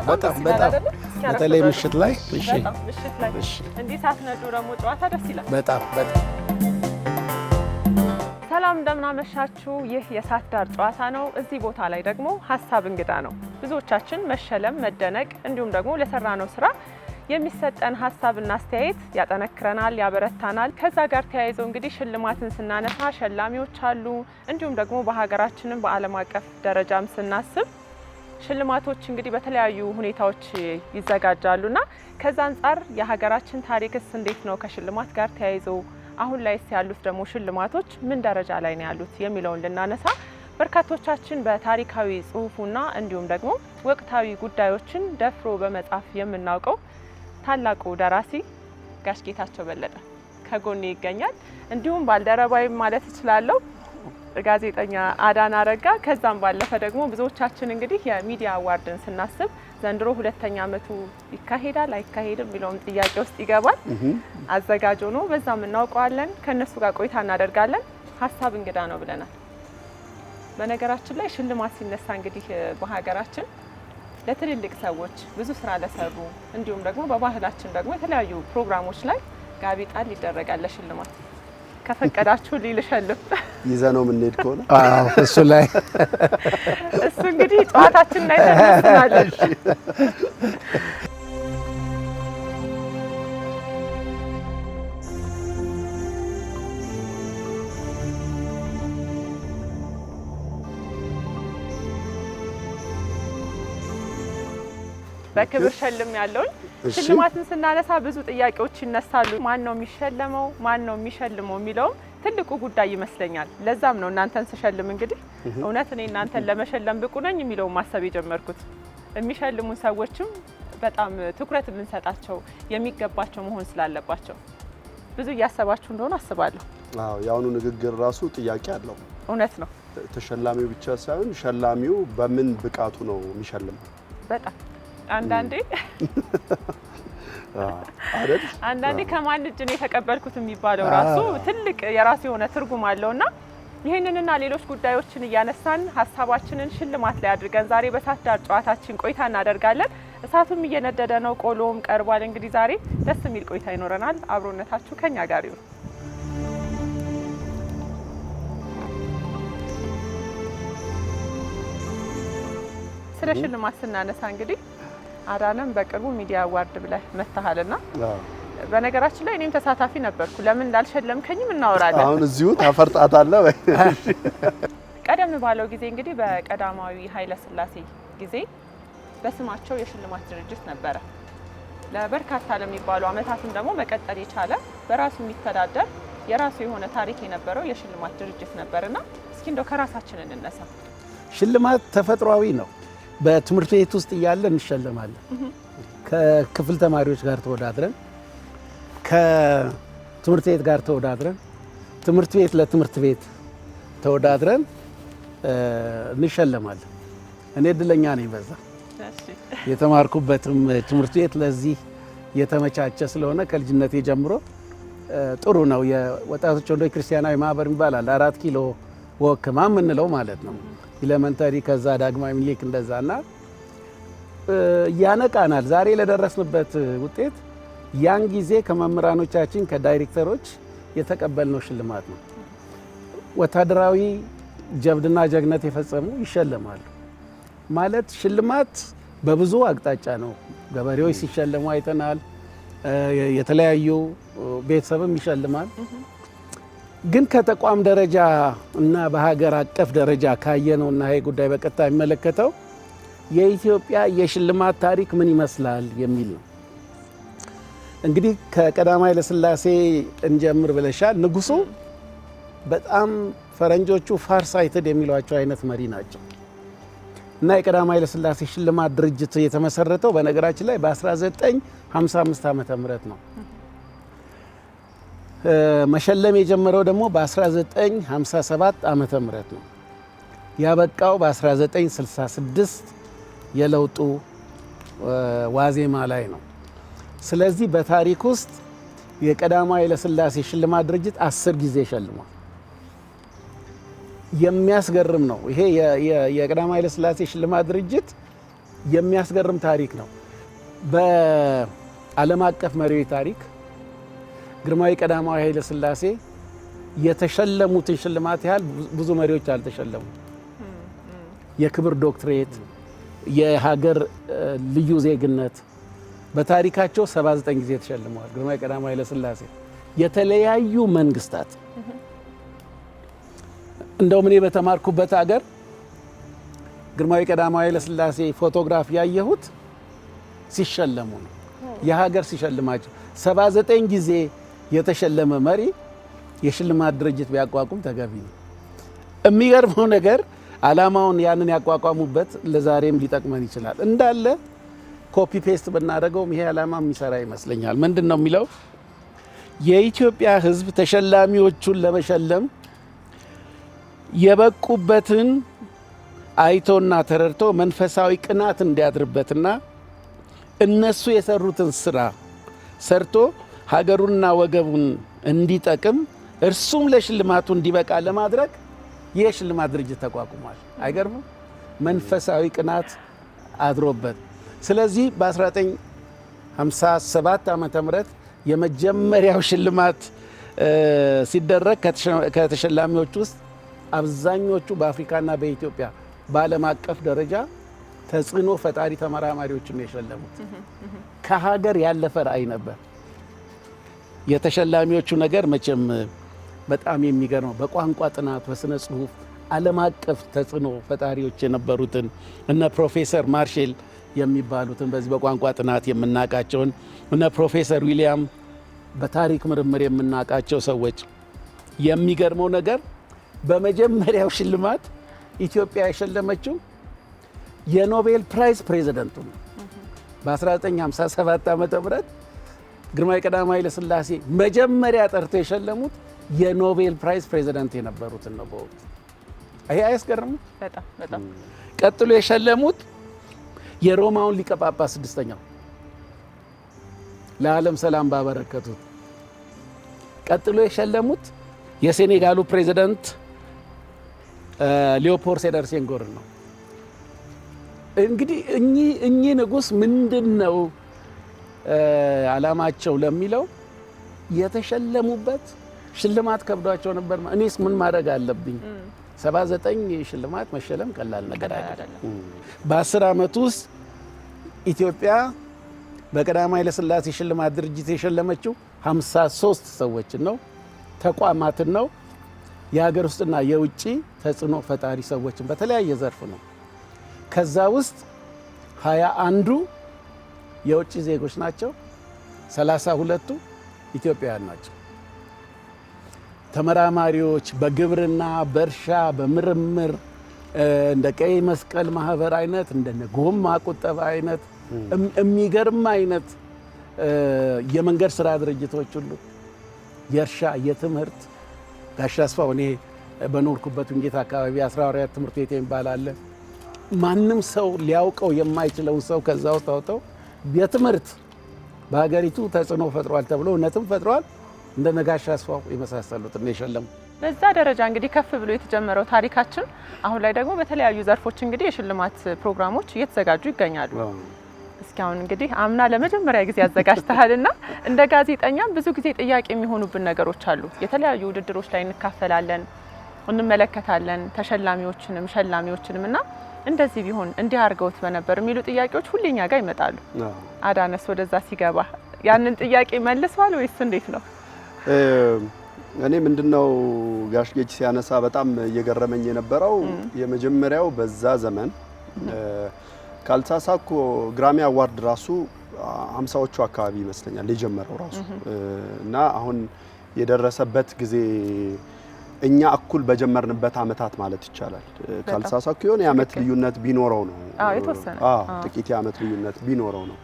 በጣም በተለይ ምሽት ላይ እንዴ ሳትነዱ ደግሞ ጨዋታ ደስ ይላል። በጣም ሰላም እንደምን አመሻችሁ። ይህ የእሳት ዳር ጨዋታ ነው። እዚህ ቦታ ላይ ደግሞ ሀሳብ እንግዳ ነው። ብዙዎቻችን መሸለም፣ መደነቅ እንዲሁም ደግሞ ለሰራነው ስራ የሚሰጠን ሀሳብና አስተያየት ያጠነክረናል፣ ያበረታናል። ከዛ ጋር ተያይዞ እንግዲህ ሽልማትን ስናነሳ ሸላሚዎች አሉ። እንዲሁም ደግሞ በሀገራችንም በዓለም አቀፍ ደረጃም ስናስብ ሽልማቶች እንግዲህ በተለያዩ ሁኔታዎች ይዘጋጃሉና ከዛ አንፃር የሀገራችን ታሪክስ እንዴት ነው ከሽልማት ጋር ተያይዞ አሁን ላይስ ያሉት ደግሞ ሽልማቶች ምን ደረጃ ላይ ነው ያሉት የሚለውን ልናነሳ በርካቶቻችን በታሪካዊ ጽሁፉና እንዲሁም ደግሞ ወቅታዊ ጉዳዮችን ደፍሮ በመጻፍ የምናውቀው ታላቁ ደራሲ ጋሽ ጌታቸው በለጠ ከጎኔ ይገኛል። እንዲሁም ባልደረባይ ማለት እችላለሁ ጋዜጠኛ አዳን አረጋ። ከዛም ባለፈ ደግሞ ብዙዎቻችን እንግዲህ የሚዲያ አዋርድን ስናስብ ዘንድሮ ሁለተኛ ዓመቱ ይካሄዳል አይካሄድም የሚለውም ጥያቄ ውስጥ ይገባል። አዘጋጅ ሆኖ በዛም እናውቀዋለን። ከነሱ ጋር ቆይታ እናደርጋለን። ሀሳብ እንግዳ ነው ብለናል። በነገራችን ላይ ሽልማት ሲነሳ እንግዲህ በሀገራችን ለትልልቅ ሰዎች ብዙ ስራ ለሰሩ እንዲሁም ደግሞ በባህላችን ደግሞ የተለያዩ ፕሮግራሞች ላይ ጋቢ ጣል ይደረጋል ለሽልማት። ከፈቀዳችሁ ሊልሸልም ይዘነው ምን ሄድ ከሆነ እሱ ላይ እሱ እንግዲህ ጨዋታችን ላይ ተነስተናል። በክብር ሸልም ያለውን ሽልማትን ስናነሳ ብዙ ጥያቄዎች ይነሳሉ። ማን ነው የሚሸለመው? ማን ነው የሚሸልመው የሚለው ትልቁ ጉዳይ ይመስለኛል። ለዛም ነው እናንተን ስሸልም እንግዲህ እውነት እኔ እናንተን ለመሸለም ብቁ ነኝ የሚለው ማሰብ የጀመርኩት። የሚሸልሙን ሰዎችም በጣም ትኩረት የምንሰጣቸው የሚገባቸው መሆን ስላለባቸው ብዙ እያሰባችሁ እንደሆነ አስባለሁ። አዎ፣ ያውኑ ንግግር ራሱ ጥያቄ አለው። እውነት ነው። ተሸላሚው ብቻ ሳይሆን ሸላሚው በምን ብቃቱ ነው የሚሸልመው? በጣም አንዳንዴ ከማን እጅ ነው የተቀበልኩት የሚባለው ራሱ ትልቅ የራሱ የሆነ ትርጉም አለውና ይሄንንና ሌሎች ጉዳዮችን እያነሳን ሀሳባችንን ሽልማት ላይ አድርገን ዛሬ በእሳት ዳር ጨዋታችን ቆይታ እናደርጋለን። እሳቱም እየነደደ ነው፣ ቆሎም ቀርቧል። እንግዲህ ዛሬ ደስ የሚል ቆይታ ይኖረናል። አብሮነታችሁ ከኛ ጋር ይሁን። ስለ ሽልማት ስናነሳ እንግዲህ አዳነም በቅርቡ ሚዲያ አዋርድ ብለህ መታሃልና በነገራችን ላይ እኔም ተሳታፊ ነበርኩ። ለምን እንዳልሸለምከኝም እናወራለን። አሁን እዚሁ ታፈርጣታለህ ወይ? ቀደም ባለው ጊዜ እንግዲህ በቀዳማዊ ኃይለ ሥላሴ ጊዜ በስማቸው የሽልማት ድርጅት ነበረ። ለበርካታ ለሚባሉ አመታትም ደግሞ መቀጠል የቻለ በራሱ የሚተዳደር የራሱ የሆነ ታሪክ የነበረው የሽልማት ድርጅት ነበርና እስኪ እንደው ከራሳችን እንነሳ። ሽልማት ተፈጥሯዊ ነው። በትምህርት ቤት ውስጥ እያለ እንሸለማለን። ከክፍል ተማሪዎች ጋር ተወዳድረን፣ ከትምህርት ቤት ጋር ተወዳድረን፣ ትምህርት ቤት ለትምህርት ቤት ተወዳድረን እንሸለማለን። እኔ እድለኛ ነኝ በዛ። የተማርኩበትም ትምህርት ቤት ለዚህ የተመቻቸ ስለሆነ ከልጅነቴ ጀምሮ ጥሩ ነው። የወጣቶች ወንዶች ክርስቲያናዊ ማህበር ይባላል። 4 ኪሎ ወክማ የምንለው ማለት ነው። ኤሌመንታሪ ከዛ ዳግማዊ ምኒልክ እንደዛና ያነቃናል። ዛሬ ለደረስንበት ውጤት ያን ጊዜ ከመምህራኖቻችን ከዳይሬክተሮች የተቀበልነው ሽልማት ነው። ወታደራዊ ጀብድና ጀግነት የፈጸሙ ይሸለማሉ ማለት ሽልማት በብዙ አቅጣጫ ነው። ገበሬዎች ሲሸለሙ አይተናል። የተለያዩ ቤተሰብም ይሸልማል። ግን ከተቋም ደረጃ እና በሀገር አቀፍ ደረጃ ካየነውና ይሄ ጉዳይ በቀጥታ የሚመለከተው የኢትዮጵያ የሽልማት ታሪክ ምን ይመስላል የሚል ነው። እንግዲህ ከቀዳማዊ ኃይለ ሥላሴ እንጀምር ብለሻል። ንጉሱ በጣም ፈረንጆቹ ፋር ሳይትድ የሚሏቸው አይነት መሪ ናቸው። እና የቀዳማዊ ኃይለ ሥላሴ ሽልማት ድርጅት የተመሰረተው በነገራችን ላይ በ1955 ዓመተ ምህረት ነው። መሸለም የጀመረው ደግሞ በ1957 ዓመተ ምህረት ነው። ያበቃው በ1966 የለውጡ ዋዜማ ላይ ነው። ስለዚህ በታሪክ ውስጥ የቀዳማዊ ኃይለ ሥላሴ ሽልማት ድርጅት 10 ጊዜ ሸልሟል። የሚያስገርም ነው። ይሄ የቀዳማዊ ኃይለ ሥላሴ ሽልማት ድርጅት የሚያስገርም ታሪክ ነው። በዓለም አቀፍ መሪዎች ታሪክ ግርማዊ ቀዳማዊ ኃይለ ሥላሴ የተሸለሙትን ሽልማት ያህል ብዙ መሪዎች አልተሸለሙ። የክብር ዶክትሬት፣ የሀገር ልዩ ዜግነት በታሪካቸው 79 ጊዜ ተሸልመዋል። ግርማዊ ቀዳማዊ ኃይለ ሥላሴ የተለያዩ መንግስታት እንደውም እኔ በተማርኩበት ሀገር ግርማዊ ቀዳማዊ ኃይለ ሥላሴ ፎቶግራፍ ያየሁት ሲሸለሙ ነው። የሀገር ሲሸልማቸው 79 ጊዜ የተሸለመ መሪ የሽልማት ድርጅት ቢያቋቁም ተገቢ ነው። የሚገርመው ነገር ዓላማውን ያንን ያቋቋሙበት ለዛሬም ሊጠቅመን ይችላል። እንዳለ ኮፒ ፔስት ብናደርገውም ይሄ ዓላማ የሚሰራ ይመስለኛል። ምንድን ነው የሚለው? የኢትዮጵያ ሕዝብ ተሸላሚዎቹን ለመሸለም የበቁበትን አይቶና ተረድቶ መንፈሳዊ ቅናት እንዲያድርበትና እነሱ የሰሩትን ስራ ሰርቶ ሀገሩንና ወገቡን እንዲጠቅም እርሱም ለሽልማቱ እንዲበቃ ለማድረግ ይህ ሽልማት ድርጅት ተቋቁሟል። አይገርምም? መንፈሳዊ ቅናት አድሮበት። ስለዚህ በ1957 ዓመተ ምህረት የመጀመሪያው ሽልማት ሲደረግ ከተሸላሚዎች ውስጥ አብዛኞቹ በአፍሪካና በኢትዮጵያ በዓለም አቀፍ ደረጃ ተጽዕኖ ፈጣሪ ተመራማሪዎችን ነው የሸለሙት። ከሀገር ያለፈ ራዕይ ነበር። የተሸላሚዎቹ ነገር መቼም በጣም የሚገርመው በቋንቋ ጥናት፣ በስነ ጽሁፍ ዓለም አቀፍ ተጽዕኖ ፈጣሪዎች የነበሩትን እነ ፕሮፌሰር ማርሼል የሚባሉትን በዚህ በቋንቋ ጥናት የምናውቃቸውን እነ ፕሮፌሰር ዊሊያም በታሪክ ምርምር የምናውቃቸው ሰዎች። የሚገርመው ነገር በመጀመሪያው ሽልማት ኢትዮጵያ የሸለመችው የኖቤል ፕራይዝ ፕሬዚደንቱ ነው። በ1957 ዓመተ ምህረት ግርማዊ ቀዳማዊ ኃይለ ሥላሴ መጀመሪያ ጠርተው የሸለሙት የኖቤል ፕራይዝ ፕሬዚደንት የነበሩትን ነው በወቅቱ። ይሄ አያስገርም? በጣም ቀጥሎ የሸለሙት የሮማውን ሊቀ ጳጳስ ስድስተኛው ለዓለም ሰላም ባበረከቱት። ቀጥሎ የሸለሙት የሴኔጋሉ ፕሬዚደንት ሊዮፖልድ ሴዳር ሴንጎርን ነው። እንግዲህ እኚህ ንጉሥ ምንድን ነው ዓላማቸው ለሚለው የተሸለሙበት ሽልማት ከብዷቸው ነበር። እኔስ ምን ማድረግ አለብኝ? 79 ሽልማት መሸለም ቀላል ነገር አይደለም። በ10 ዓመት ውስጥ ኢትዮጵያ በቀዳማዊ ኃይለ ሥላሴ ሽልማት ድርጅት የሸለመችው 53 ሰዎችን ነው፣ ተቋማትን ነው፣ የሀገር ውስጥና የውጭ ተጽዕኖ ፈጣሪ ሰዎችን በተለያየ ዘርፍ ነው። ከዛ ውስጥ 21ዱ የውጭ ዜጎች ናቸው፣ 32ቱ ኢትዮጵያውያን ናቸው። ተመራማሪዎች በግብርና፣ በእርሻ፣ በምርምር እንደ ቀይ መስቀል ማህበር አይነት እንደ ጎማ ቁጠባ አይነት የሚገርም አይነት የመንገድ ስራ ድርጅቶች ሁሉ የእርሻ፣ የትምህርት ጋሽ አስፋው እኔ በኖርኩበት ውንጌት አካባቢ 14 ትምህርት ቤት የሚባል አለ። ማንም ሰው ሊያውቀው የማይችለውን ሰው ከዛ ውስጥ አውጥተው የትምህርት በሀገሪቱ ተጽዕኖ ፈጥሯል ተብሎ እውነትም ፈጥሯል። እንደ ጋሽ አስፋው የመሳሰሉት ነው የሸለሙ። በዛ ደረጃ እንግዲህ ከፍ ብሎ የተጀመረው ታሪካችን አሁን ላይ ደግሞ በተለያዩ ዘርፎች እንግዲህ የሽልማት ፕሮግራሞች እየተዘጋጁ ይገኛሉ። እስኪ አሁን እንግዲህ አምና ለመጀመሪያ ጊዜ አዘጋጅተሃልና እንደ ጋዜጠኛም ብዙ ጊዜ ጥያቄ የሚሆኑብን ነገሮች አሉ። የተለያዩ ውድድሮች ላይ እንካፈላለን፣ እንመለከታለን ተሸላሚዎችንም ሸላሚዎችንም እና እንደዚህ ቢሆን እንዲህ አድርገውት በነበር የሚሉ ጥያቄዎች ሁሌኛ ጋር ይመጣሉ። አዳነስ ወደዛ ሲገባ ያንን ጥያቄ መልሷል ወይስ እንዴት ነው? እኔ ምንድነው ጋሽ ጌች ሲያነሳ በጣም እየገረመኝ የነበረው የመጀመሪያው በዛ ዘመን ካልተሳሳትኩ ግራሚ አዋርድ ራሱ 50ዎቹ አካባቢ ይመስለኛል የጀመረው ራሱ እና አሁን የደረሰበት ጊዜ እኛ እኩል በጀመርንበት አመታት ማለት ይቻላል ካልሳሳኩ የሆነ የአመት ልዩነት ቢኖረው ነው የተወሰነ ጥቂት የአመት ልዩነት ቢኖረው ነው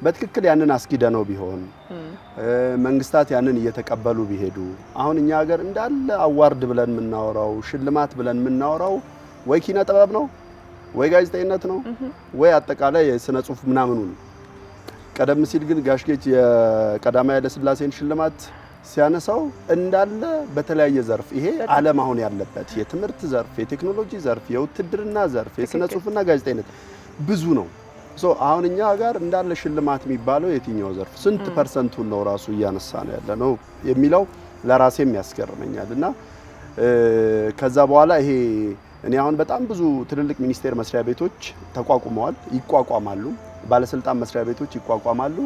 በትክክል ያንን አስኪደነው ቢሆን መንግስታት ያንን እየተቀበሉ ቢሄዱ አሁን እኛ ሀገር እንዳለ አዋርድ ብለን የምናወራው ሽልማት ብለን የምናወራው ወይ ኪነ ጥበብ ነው ወይ ጋዜጠኝነት ነው ወይ አጠቃላይ የስነ ጽሁፍ ምናምኑ ነው። ቀደም ሲል ግን ጋሽ ጌች የቀዳማዊ ኃይለ ሥላሴን ሽልማት ሲያነሳው እንዳለ በተለያየ ዘርፍ ይሄ ዓለም አሁን ያለበት የትምህርት ዘርፍ፣ የቴክኖሎጂ ዘርፍ፣ የውትድርና ዘርፍ፣ የስነ ጽሁፍና ጋዜጠኝነት ብዙ ነው። አሁን እኛ ጋር እንዳለ ሽልማት የሚባለው የትኛው ዘርፍ ስንት ፐርሰንቱን ነው ራሱ እያነሳ ነው ያለ ነው የሚለው ለራሴም ያስገርመኛልና ከዛ በኋላ ይሄ እኔ አሁን በጣም ብዙ ትልልቅ ሚኒስቴር መስሪያ ቤቶች ተቋቁመዋል፣ ይቋቋማሉ፣ ባለስልጣን መስሪያ ቤቶች ይቋቋማሉ።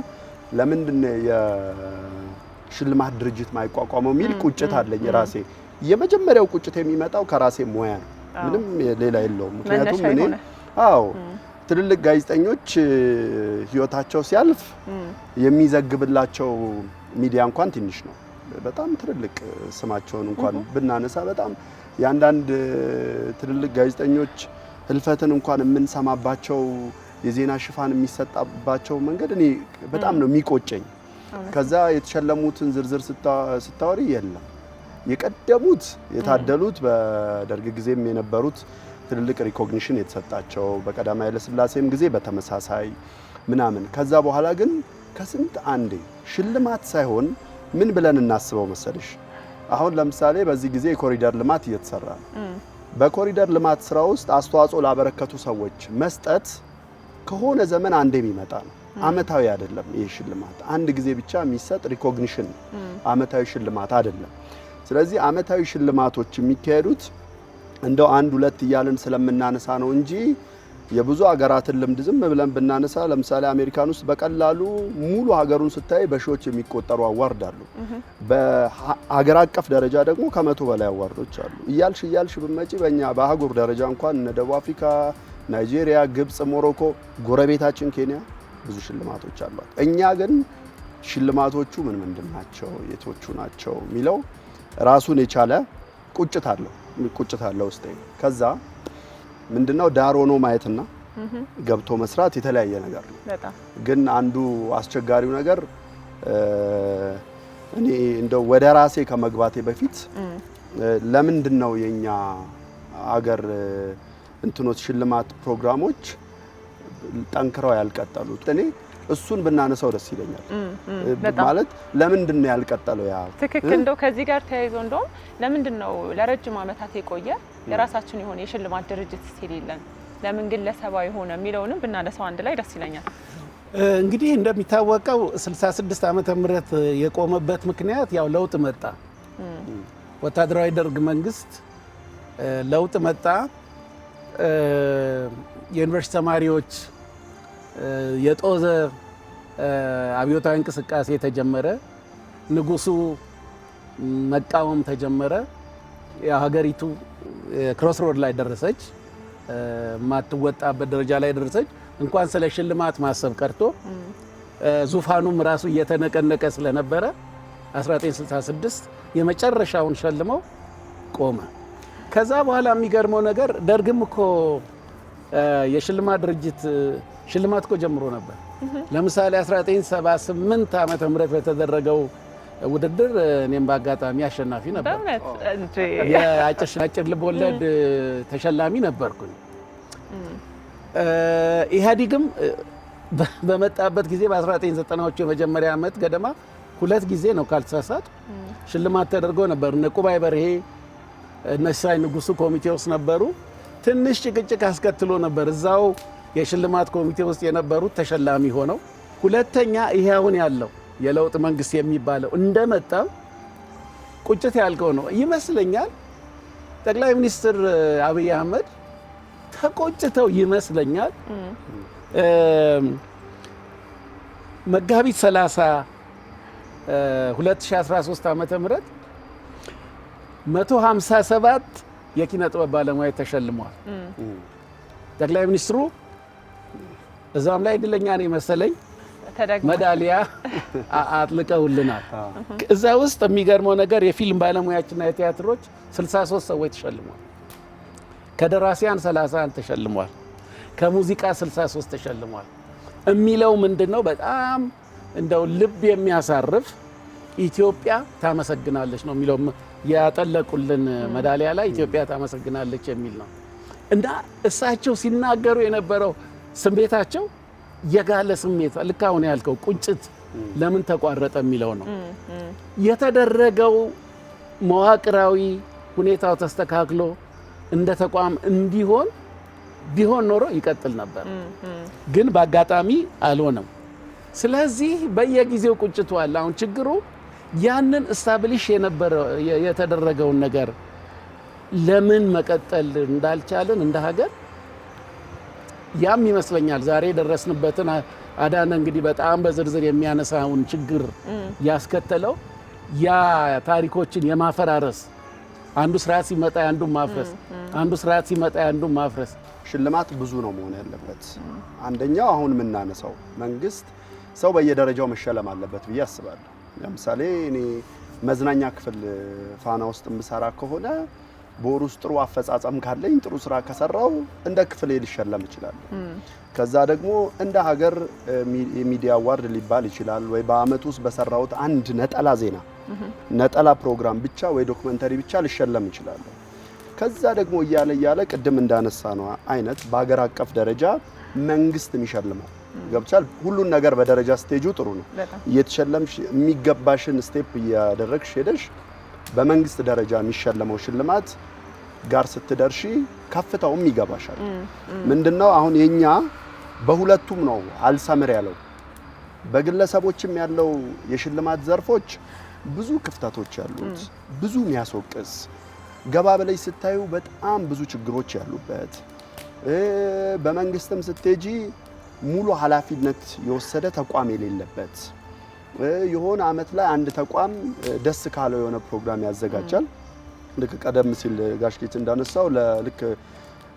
ለምንድን የሽልማት ድርጅት ማይቋቋመው የሚል ቁጭት አለኝ ራሴ። የመጀመሪያው ቁጭት የሚመጣው ከራሴ ሙያ ነው፣ ምንም ሌላ የለውም። ምክንያቱም እኔ ትልልቅ ጋዜጠኞች ህይወታቸው ሲያልፍ የሚዘግብላቸው ሚዲያ እንኳን ትንሽ ነው። በጣም ትልልቅ ስማቸውን እንኳን ብናነሳ በጣም ያንዳንድ ትልልቅ ጋዜጠኞች ህልፈትን እንኳን የምንሰማባቸው የዜና ሽፋን የሚሰጣባቸው መንገድ እኔ በጣም ነው የሚቆጨኝ። ከዛ የተሸለሙትን ዝርዝር ስታወሪ የለም የቀደሙት የታደሉት በደርግ ጊዜም የነበሩት ትልልቅ ሪኮግኒሽን የተሰጣቸው በቀዳማዊ ኃይለ ሥላሴም ጊዜ በተመሳሳይ ምናምን። ከዛ በኋላ ግን ከስንት አንዴ ሽልማት ሳይሆን ምን ብለን እናስበው መሰለሽ? አሁን ለምሳሌ በዚህ ጊዜ የኮሪደር ልማት እየተሰራ ነው። በኮሪደር ልማት ስራ ውስጥ አስተዋጽኦ ላበረከቱ ሰዎች መስጠት ከሆነ ዘመን አንዴ የሚመጣ ነው። አመታዊ አይደለም። ይሄ ሽልማት አንድ ጊዜ ብቻ የሚሰጥ ሪኮግኒሽን አመታዊ ሽልማት አይደለም። ስለዚህ አመታዊ ሽልማቶች የሚካሄዱት እንደው አንድ ሁለት እያልን ስለምናነሳ ነው እንጂ የብዙ ሀገራትን ልምድ ዝም ብለን ብናነሳ ለምሳሌ አሜሪካን ውስጥ በቀላሉ ሙሉ ሀገሩን ስታይ በሺዎች የሚቆጠሩ አዋርድ አሉ። በሀገር አቀፍ ደረጃ ደግሞ ከመቶ በላይ አዋርዶች አሉ። እያልሽ ብመጪ በእኛ በአህጉር ደረጃ እንኳን እነ ደቡብ አፍሪካ፣ ናይጄሪያ፣ ግብጽ፣ ሞሮኮ፣ ጎረቤታችን ኬንያ ብዙ ሽልማቶች አሏት። እኛ ግን ሽልማቶቹ ምንድን ናቸው የቶቹ ናቸው የሚለው ራሱን የቻለ ቁጭት አለው ውስጥ። ከዛ ምንድነው ዳር ሆኖ ማየትና ገብቶ መስራት የተለያየ ነገር ነው። ግን አንዱ አስቸጋሪው ነገር እኔ እንደው ወደ ራሴ ከመግባቴ በፊት ለምንድነው የኛ አገር እንትኖች ሽልማት ፕሮግራሞች ጠንክረው ያልቀጠሉት? እኔ እሱን ብናነሳው ደስ ይለኛል። ማለት ለምንድነው ያልቀጠለው? ያ ትክክል። እንደው ከዚህ ጋር ተያይዞ እንደው ለምንድነው ለረጅም ዓመታት የቆየ የራሳችን የሆነ የሽልማት ድርጅት ሲልልን ለምን ግለሰባዊ ሆነ የሚለውንም ብናነሳው አንድ ላይ ደስ ይለኛል። እንግዲህ እንደሚታወቀው 66 ዓመተ ምህረት የቆመበት ምክንያት ያው ለውጥ መጣ። ወታደራዊ ደርግ መንግስት ለውጥ መጣ። የዩኒቨርሲቲ ተማሪዎች የጦዘ አብዮታዊ እንቅስቃሴ ተጀመረ። ንጉሱ መቃወም ተጀመረ። የሀገሪቱ ክሮስሮድ ላይ ደረሰች፣ ማትወጣበት ደረጃ ላይ ደረሰች። እንኳን ስለ ሽልማት ማሰብ ቀርቶ ዙፋኑም ራሱ እየተነቀነቀ ስለነበረ 1966 የመጨረሻውን ሸልመው ቆመ። ከዛ በኋላ የሚገርመው ነገር ደርግም እኮ የሽልማት ድርጅት ሽልማት እኮ ጀምሮ ነበር። ለምሳሌ 1978 ዓመተ ምህረት በተደረገው ውድድር እኔም በአጋጣሚ አሸናፊ ነበር። የአጭር ልብ ወለድ ተሸላሚ ነበርኩኝ። ኢህአዴግም በመጣበት ጊዜ በ1990ዎቹ የመጀመሪያ ዓመት ገደማ 2 ጊዜ ነው ካልተሳሳት ሽልማት ተደርጎ ነበር። እነ ቁባይ በርሄ እነ ሲሳይ ንጉሱ ኮሚቴ ውስጥ ነበሩ። ትንሽ ጭቅጭቅ አስከትሎ ነበር እዛው የሽልማት ኮሚቴ ውስጥ የነበሩት ተሸላሚ ሆነው። ሁለተኛ ይሄ አሁን ያለው የለውጥ መንግስት የሚባለው እንደመጣ ቁጭት ያልከው ነው ይመስለኛል። ጠቅላይ ሚኒስትር አብይ አህመድ ተቆጭተው ይመስለኛል መጋቢት 30 2013 ዓመተ ምህረት 157 የኪነ ጥበብ ባለሙያዎች ተሸልመዋል። ጠቅላይ ሚኒስትሩ እዛም ላይ እድለኛ ነኝ መሰለኝ ሜዳሊያ አጥልቀውልናል። እዛ ውስጥ የሚገርመው ነገር የፊልም ባለሙያዎችና የቲያትሮች 63 ሰዎች ተሸልመዋል። ከደራሲያን 31 ተሸልመዋል። ከሙዚቃ 63 ተሸልመዋል። የሚለው ምንድነው? በጣም እንደው ልብ የሚያሳርፍ ኢትዮጵያ ታመሰግናለች ነው የሚለው። ያጠለቁልን ሜዳሊያ ላይ ኢትዮጵያ ታመሰግናለች የሚል ነው እና እሳቸው ሲናገሩ የነበረው ስሜታቸው የጋለ ስሜት ልክ አሁን ያልከው ቁጭት ለምን ተቋረጠ የሚለው ነው። የተደረገው መዋቅራዊ ሁኔታው ተስተካክሎ እንደ ተቋም እንዲሆን ቢሆን ኖሮ ይቀጥል ነበር፣ ግን በአጋጣሚ አልሆነም። ስለዚህ በየጊዜው ቁጭቱ አለ። አሁን ችግሩ ያንን እስታብሊሽ የተደረገውን ነገር ለምን መቀጠል እንዳልቻልን እንደ ሀገር ያም ይመስለኛል ዛሬ ደረስንበትን አዳነ እንግዲህ በጣም በዝርዝር የሚያነሳውን ችግር ያስከተለው ያ ታሪኮችን የማፈራረስ አንዱ ስርዓት ሲመጣ አንዱን ማፍረስ፣ አንዱ ስርዓት ሲመጣ አንዱን ማፍረስ። ሽልማት ብዙ ነው መሆን ያለበት። አንደኛው አሁን የምናነሳው መንግስት ሰው በየደረጃው መሸለም አለበት ብዬ አስባለሁ። ለምሳሌ እኔ መዝናኛ ክፍል ፋና ውስጥ የምሰራ ከሆነ በወር ውስጥ ጥሩ አፈጻጸም ካለኝ ጥሩ ስራ ከሰራው እንደ ክፍሌ ልሸለም ይችላል። ከዛ ደግሞ እንደ ሀገር የሚዲያ አዋርድ ሊባል ይችላል ወይ በአመት ውስጥ በሰራውት አንድ ነጠላ ዜና ነጠላ ፕሮግራም ብቻ ወይ ዶክመንተሪ ብቻ ልሸለም ይችላል። ከዛ ደግሞ እያለ ቅድም እንዳነሳ ነው አይነት በአገር አቀፍ ደረጃ መንግስት የሚሸልመው ገብቻል። ሁሉን ነገር በደረጃ ስቴጁ ጥሩ ነው እየተሸለምሽ የሚገባሽን ስቴፕ እያደረግሽ ሄደሽ በመንግስት ደረጃ የሚሸለመው ሽልማት ጋር ስትደርሺ ከፍታውም ይገባሻል። ምንድነው አሁን የኛ በሁለቱም ነው አልሰምር ያለው። በግለሰቦችም ያለው የሽልማት ዘርፎች ብዙ ክፍተቶች ያሉት፣ ብዙ የሚያስወቅስ ገባ በላይ ስታዩ በጣም ብዙ ችግሮች ያሉበት፣ በመንግስትም ስትሄጂ ሙሉ ኃላፊነት የወሰደ ተቋም የሌለበት የሆነ አመት ላይ አንድ ተቋም ደስ ካለው የሆነ ፕሮግራም ያዘጋጃል። ልክ ቀደም ሲል ጋሽጌት እንዳነሳው ልክ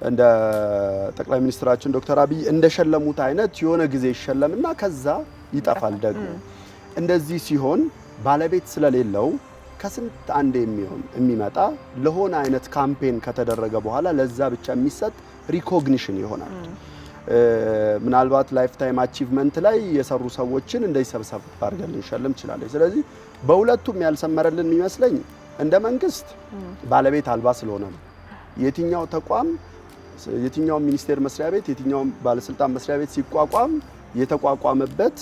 እንደ ጠቅላይ ሚኒስትራችን ዶክተር አብይ እንደሸለሙት አይነት የሆነ ጊዜ ይሸለምና ከዛ ይጠፋል። ደግሞ እንደዚህ ሲሆን ባለቤት ስለሌለው ከስንት አንድ የሚመጣ ለሆነ አይነት ካምፔን ከተደረገ በኋላ ለዛ ብቻ የሚሰጥ ሪኮግኒሽን ይሆናል። ምናልባት ላይፍ ታይም አቺቭመንት ላይ የሰሩ ሰዎችን እንደይሰብሰብ አድርገን ልንሸልም እንችላለን። ስለዚህ በሁለቱም ያልሰመረልን የሚመስለኝ እንደ መንግስት ባለቤት አልባ ስለሆነ ነው። የትኛው ተቋም የትኛው ሚኒስቴር መስሪያ ቤት የትኛው ባለስልጣን መስሪያ ቤት ሲቋቋም የተቋቋመበት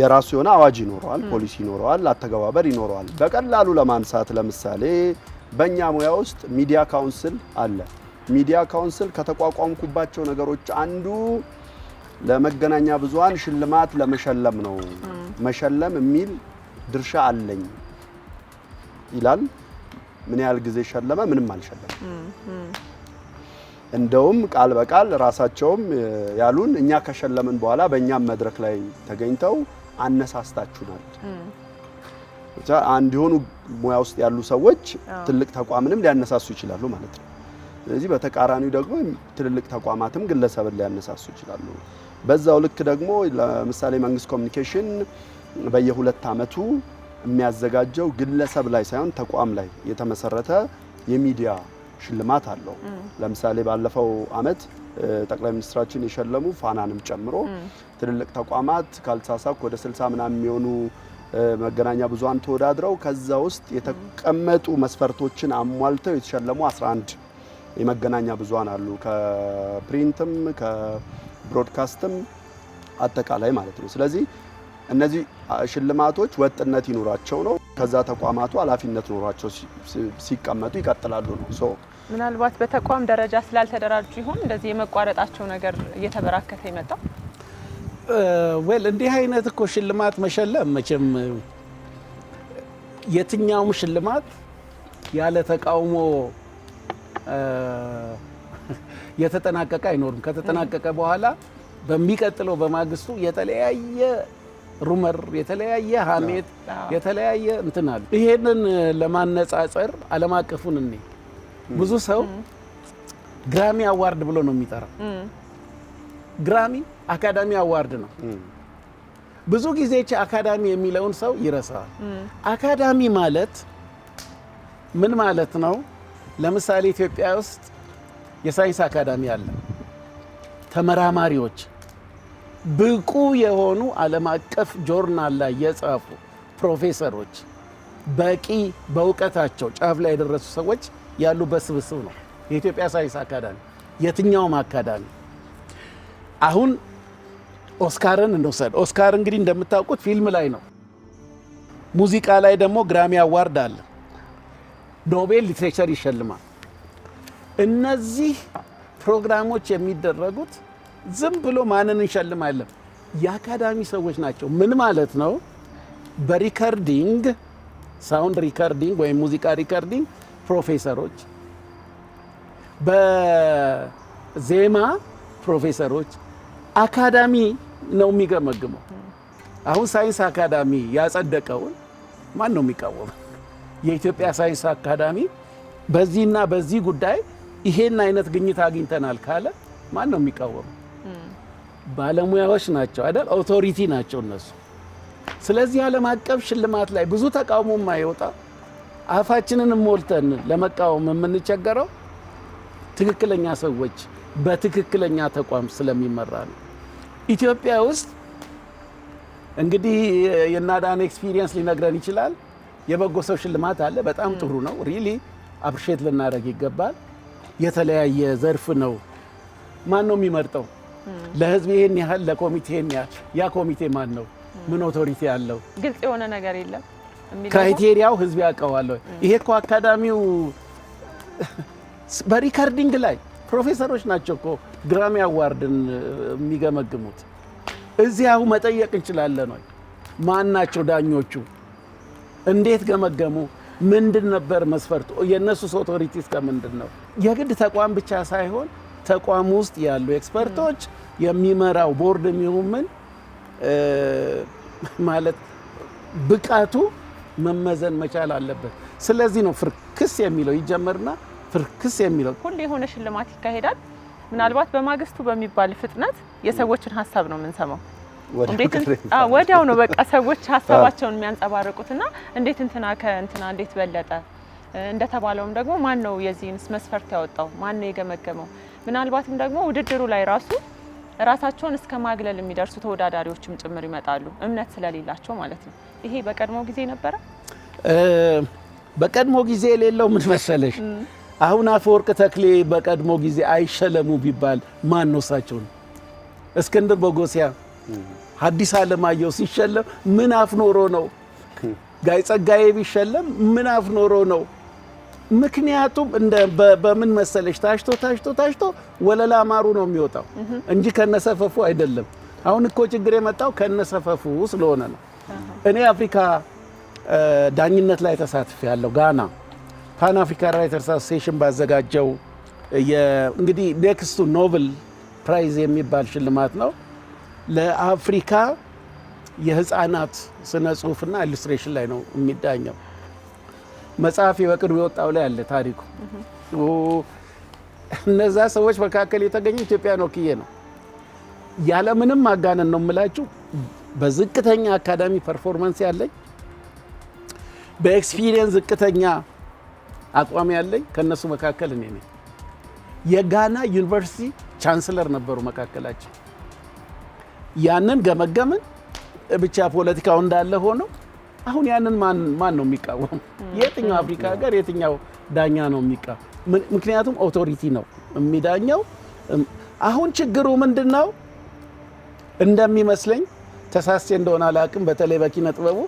የራሱ የሆነ አዋጅ ይኖረዋል፣ ፖሊሲ ይኖረዋል፣ አተገባበር ይኖረዋል። በቀላሉ ለማንሳት ለምሳሌ በእኛ ሙያ ውስጥ ሚዲያ ካውንስል አለ። ሚዲያ ካውንስል ከተቋቋምኩባቸው ነገሮች አንዱ ለመገናኛ ብዙሃን ሽልማት ለመሸለም ነው። መሸለም የሚል ድርሻ አለኝ ይላል። ምን ያህል ጊዜ ሸለመ? ምንም አልሸለም። እንደውም ቃል በቃል ራሳቸውም ያሉን እኛ ከሸለምን በኋላ በእኛም መድረክ ላይ ተገኝተው አነሳስታችሁናል። አንድ የሆኑ ሙያ ውስጥ ያሉ ሰዎች ትልቅ ተቋምንም ሊያነሳሱ ይችላሉ ማለት ነው። ስለዚህ በተቃራኒው ደግሞ ትልልቅ ተቋማትም ግለሰብን ሊያነሳሱ ይችላሉ። በዛው ልክ ደግሞ ለምሳሌ መንግስት ኮሚኒኬሽን በየ2 አመቱ የሚያዘጋጀው ግለሰብ ላይ ሳይሆን ተቋም ላይ የተመሰረተ የሚዲያ ሽልማት አለው። ለምሳሌ ባለፈው አመት ጠቅላይ ሚኒስትራችን የሸለሙ ፋናንም ጨምሮ ትልልቅ ተቋማት ካልተሳሳኩ ወደ 60 ምናምን የሚሆኑ መገናኛ ብዙሃን ተወዳድረው ከዛ ውስጥ የተቀመጡ መስፈርቶችን አሟልተው የተሸለሙ 11 የመገናኛ ብዙሃን አሉ። ከፕሪንትም ከብሮድካስትም አጠቃላይ ማለት ነው። ስለዚህ እነዚህ ሽልማቶች ወጥነት ይኖራቸው ነው። ከዛ ተቋማቱ ኃላፊነት ኖራቸው ሲቀመጡ ይቀጥላሉ ነው። ምናልባት በተቋም ደረጃ ስላልተደራጁ ይሆን እንደዚህ የመቋረጣቸው ነገር እየተበራከተ ይመጣ? እንዲህ አይነት እኮ ሽልማት መሸለም መቼም የትኛውም ሽልማት ያለ ተቃውሞ የተጠናቀቀ አይኖርም። ከተጠናቀቀ በኋላ በሚቀጥለው በማግስቱ የተለያየ ሩመር፣ የተለያየ ሀሜት፣ የተለያየ እንትን አለ። ይሄንን ለማነጻጸር ዓለም አቀፉን እኔ ብዙ ሰው ግራሚ አዋርድ ብሎ ነው የሚጠራው። ግራሚ አካዳሚ አዋርድ ነው። ብዙ ጊዜ አካዳሚ የሚለውን ሰው ይረሳዋል። አካዳሚ ማለት ምን ማለት ነው? ለምሳሌ ኢትዮጵያ ውስጥ የሳይንስ አካዳሚ አለ። ተመራማሪዎች ብቁ የሆኑ ዓለም አቀፍ ጆርናል ላይ የጻፉ ፕሮፌሰሮች በቂ በእውቀታቸው ጫፍ ላይ የደረሱ ሰዎች ያሉበት ስብስብ ነው የኢትዮጵያ ሳይንስ አካዳሚ። የትኛውም አካዳሚ አሁን ኦስካርን እንውሰድ። ኦስካር እንግዲህ እንደምታውቁት ፊልም ላይ ነው። ሙዚቃ ላይ ደግሞ ግራሚ አዋርድ አለ። ኖቤል ሊትሬቸር ይሸልማል። እነዚህ ፕሮግራሞች የሚደረጉት ዝም ብሎ ማንን እንሸልማለን? የአካዳሚ ሰዎች ናቸው። ምን ማለት ነው? በሪከርዲንግ ሳውንድ ሪከርዲንግ ወይም ሙዚቃ ሪከርዲንግ ፕሮፌሰሮች፣ በዜማ ፕሮፌሰሮች፣ አካዳሚ ነው የሚገመግመው። አሁን ሳይንስ አካዳሚ ያጸደቀውን ማን ነው የሚቃወመው? የኢትዮጵያ ሳይንስ አካዳሚ በዚህና በዚህ ጉዳይ ይሄን አይነት ግኝት አግኝተናል ካለ ማን ነው የሚቃወመው? ባለሙያዎች ናቸው አይደል? ኦቶሪቲ ናቸው እነሱ። ስለዚህ ዓለም አቀፍ ሽልማት ላይ ብዙ ተቃውሞ የማይወጣ አፋችንን ሞልተን ለመቃወም የምንቸገረው ትክክለኛ ሰዎች በትክክለኛ ተቋም ስለሚመራ ነው። ኢትዮጵያ ውስጥ እንግዲህ የናዳን ኤክስፒሪየንስ ሊነግረን ይችላል። የበጎ ሰው ሽልማት አለ። በጣም ጥሩ ነው። ሪሊ አፕሪሼት ልናደርግ ይገባል። የተለያየ ዘርፍ ነው። ማን ነው የሚመርጠው? ለህዝብ ይሄን ያህል፣ ለኮሚቴ ይሄን ያህል። ያ ኮሚቴ ማን ነው? ምን ኦቶሪቲ አለው? ግልጽ የሆነ ነገር የለም። ክራይቴሪያው ህዝብ ያውቀዋል። ይሄ እኮ አካዳሚው በሪከርዲንግ ላይ ፕሮፌሰሮች ናቸው እኮ ግራሚ አዋርድን የሚገመግሙት። እዚያው መጠየቅ እንችላለን ወይ? ማን ናቸው ዳኞቹ? እንዴት ገመገሙ? ምንድን ነበር መስፈርቱ? የእነሱስ ኦቶሪቲ እስከ ምንድን ነው? የግድ ተቋም ብቻ ሳይሆን ተቋም ውስጥ ያሉ ኤክስፐርቶች የሚመራው ቦርድ የሚሆን ማለት ብቃቱ መመዘን መቻል አለበት። ስለዚህ ነው ፍርክስ የሚለው ይጀመርና ፍርክስ የሚለው ሁሉ የሆነ ሽልማት ይካሄዳል። ምናልባት በማግስቱ በሚባል ፍጥነት የሰዎችን ሀሳብ ነው የምንሰማው። ወዲያው ነው በቃ ሰዎች ሀሳባቸውን የሚያንጸባርቁትና እንዴት እንትና ከእንትና እንዴት በለጠ እንደተባለውም ደግሞ ማን ነው የዚህንስ መስፈርት ያወጣው? ማን ነው የገመገመው? ምናልባትም ደግሞ ውድድሩ ላይ ራሳቸውን እስከ ማግለል የሚደርሱ ተወዳዳሪዎችም ጭምር ይመጣሉ፣ እምነት ስለሌላቸው ማለት ነው። ይሄ በቀድሞ ጊዜ ነበረ። በቀድሞ ጊዜ የሌለው ምን መሰለሽ፣ አሁን አፈወርቅ ተክሌ በቀድሞ ጊዜ አይሸለሙ ቢባል ማን ነው? እሳቸው ነው። እስክንድር ቦጎሲያ፣ ሐዲስ ዓለማየሁ ሲሸለም ምን አፍኖሮ ነው? ጋይ ጸጋዬ ቢሸለም ምን አፍኖሮ ነው? ምክንያቱም በምን መሰለሽ ታሽቶ ወለላ ማሩ ነው የሚወጣው እንጂ ከነሰፈፉ አይደለም። አሁን እኮ ችግር የመጣው ከነሰፈፉ ስለሆነ ነው። እኔ አፍሪካ ዳኝነት ላይ ተሳትፌያለሁ። ጋና ፓን አፍሪካ ራይተርስ አሶሲዬሽን ባዘጋጀው እንግዲህ ኔክስቱ ኖብል ፕራይዝ የሚባል ሽልማት ነው ለአፍሪካ የህፃናት ስነ ጽሁፍና ኢሉስትሬሽን ላይ ነው የሚዳኘው። መጽሐፍ በቅርቡ የወጣው ላይ አለ ታሪኩ። እነዛ ሰዎች መካከል የተገኘ ኢትዮጵያን ወክዬ ነው። ያለምንም ማጋነን ነው የምላችሁ። በዝቅተኛ አካዳሚ ፐርፎርማንስ ያለኝ፣ በኤክስፒሪየንስ ዝቅተኛ አቋም ያለኝ ከነሱ መካከል እኔ ነኝ። የጋና ዩኒቨርሲቲ ቻንስለር ነበሩ መካከላቸው። ያንን ገመገምን። ብቻ ፖለቲካው እንዳለ ሆኖ አሁን ያንን ማን ነው የሚቃወም? የትኛው አፍሪካ ሀገር የትኛው ዳኛ ነው የሚቃወም? ምክንያቱም ኦቶሪቲ ነው የሚዳኘው። አሁን ችግሩ ምንድነው? እንደሚመስለኝ ተሳስቼ እንደሆነ አላውቅም። በተለይ በኪነ ጥበቡ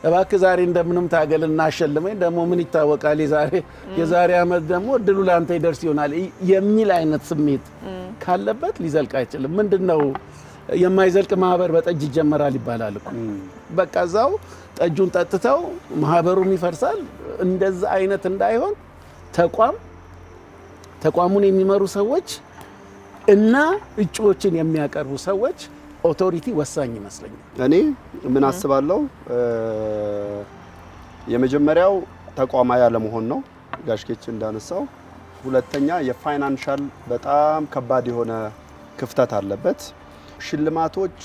እባክህ ዛሬ እንደምንም ታገልና አሸልመኝ፣ ደግሞ ምን ይታወቃል የዛሬ ዓመት ደግሞ እድሉ ላንተ ይደርስ ይሆናል የሚል አይነት ስሜት ካለበት ሊዘልቅ አይችልም። ምንድነው የማይዘልቅ ማህበር በጠጅ ይጀመራል ይባላል እኮ። በቃ እዛው ጠጁን ጠጥተው ማህበሩም ይፈርሳል። እንደዛ አይነት እንዳይሆን ተቋሙን የሚመሩ ሰዎች እና እጩዎችን የሚያቀርቡ ሰዎች ኦቶሪቲ ወሳኝ ይመስለኛል። እኔ ምን አስባለሁ፣ የመጀመሪያው ተቋማዊ ያለመሆን ነው ጋሽኬች እንዳነሳው። ሁለተኛ የፋይናንሻል በጣም ከባድ የሆነ ክፍተት አለበት። ሽልማቶች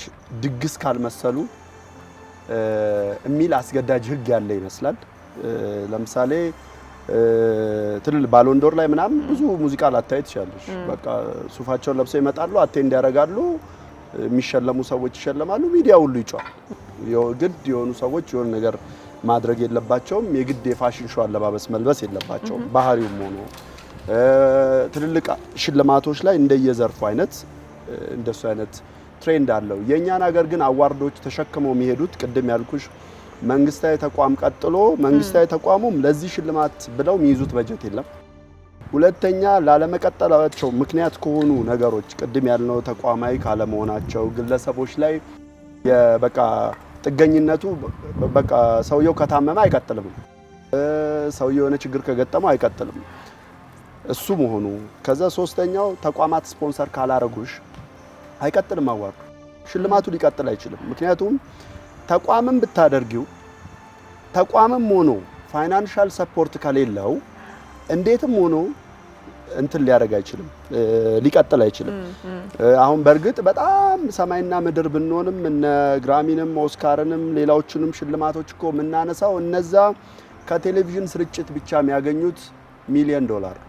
ድግስ ካልመሰሉ የሚል አስገዳጅ ህግ ያለ ይመስላል። ለምሳሌ ባሎንዶር ላይ ምናምን ብዙ ሙዚቃ ላታይ ትችላለሽ። በቃ ሱፋቸውን ለብሰው ይመጣሉ፣ አቴንድ ያደርጋሉ፣ የሚሸለሙ ሰዎች ይሸለማሉ፣ ሚዲያ ሁሉ ይጫዋል። ግድ የሆኑ ሰዎች የሆነ ነገር ማድረግ የለባቸውም። የግድ የፋሽን ሾው አለባበስ መልበስ የለባቸውም። ባህሪውም ሆኖ ትልልቅ ሽልማቶች ላይ እንደየዘርፉ አይነት እንደሱ አይነት ትሬንድ አለው። የኛን ሀገር ግን አዋርዶች ተሸክመው የሚሄዱት ቅድም ያልኩሽ መንግስታዊ ተቋም ቀጥሎ መንግስታዊ ተቋሙም ለዚህ ሽልማት ብለው የሚይዙት በጀት የለም። ሁለተኛ ላለመቀጠላቸው ምክንያት ከሆኑ ነገሮች ቅድም ያልነው ተቋማዊ ካለመሆናቸው ግለሰቦች ላይ በቃ ጥገኝነቱ በቃ ሰውየው ከታመመ አይቀጥልም፣ ሰውየው የሆነ ችግር ከገጠመው አይቀጥልም እሱ መሆኑ። ከዛ ሶስተኛው ተቋማት ስፖንሰር ካላረጉሽ አይቀጥልም አዋርዱ፣ ሽልማቱ ሊቀጥል አይችልም። ምክንያቱም ተቋምም ብታደርጊው ተቋምም ሆኖ ፋይናንሻል ሰፖርት ከሌለው እንዴትም ሆኖ እንትን ሊያደርግ አይችልም፣ ሊቀጥል አይችልም። አሁን በእርግጥ በጣም ሰማይና ምድር ብንሆንም እነ ግራሚንም ኦስካርንም ሌላዎችንም ሽልማቶች እኮ የምናነሳው እነዛ ከቴሌቪዥን ስርጭት ብቻ የሚያገኙት $1,000,000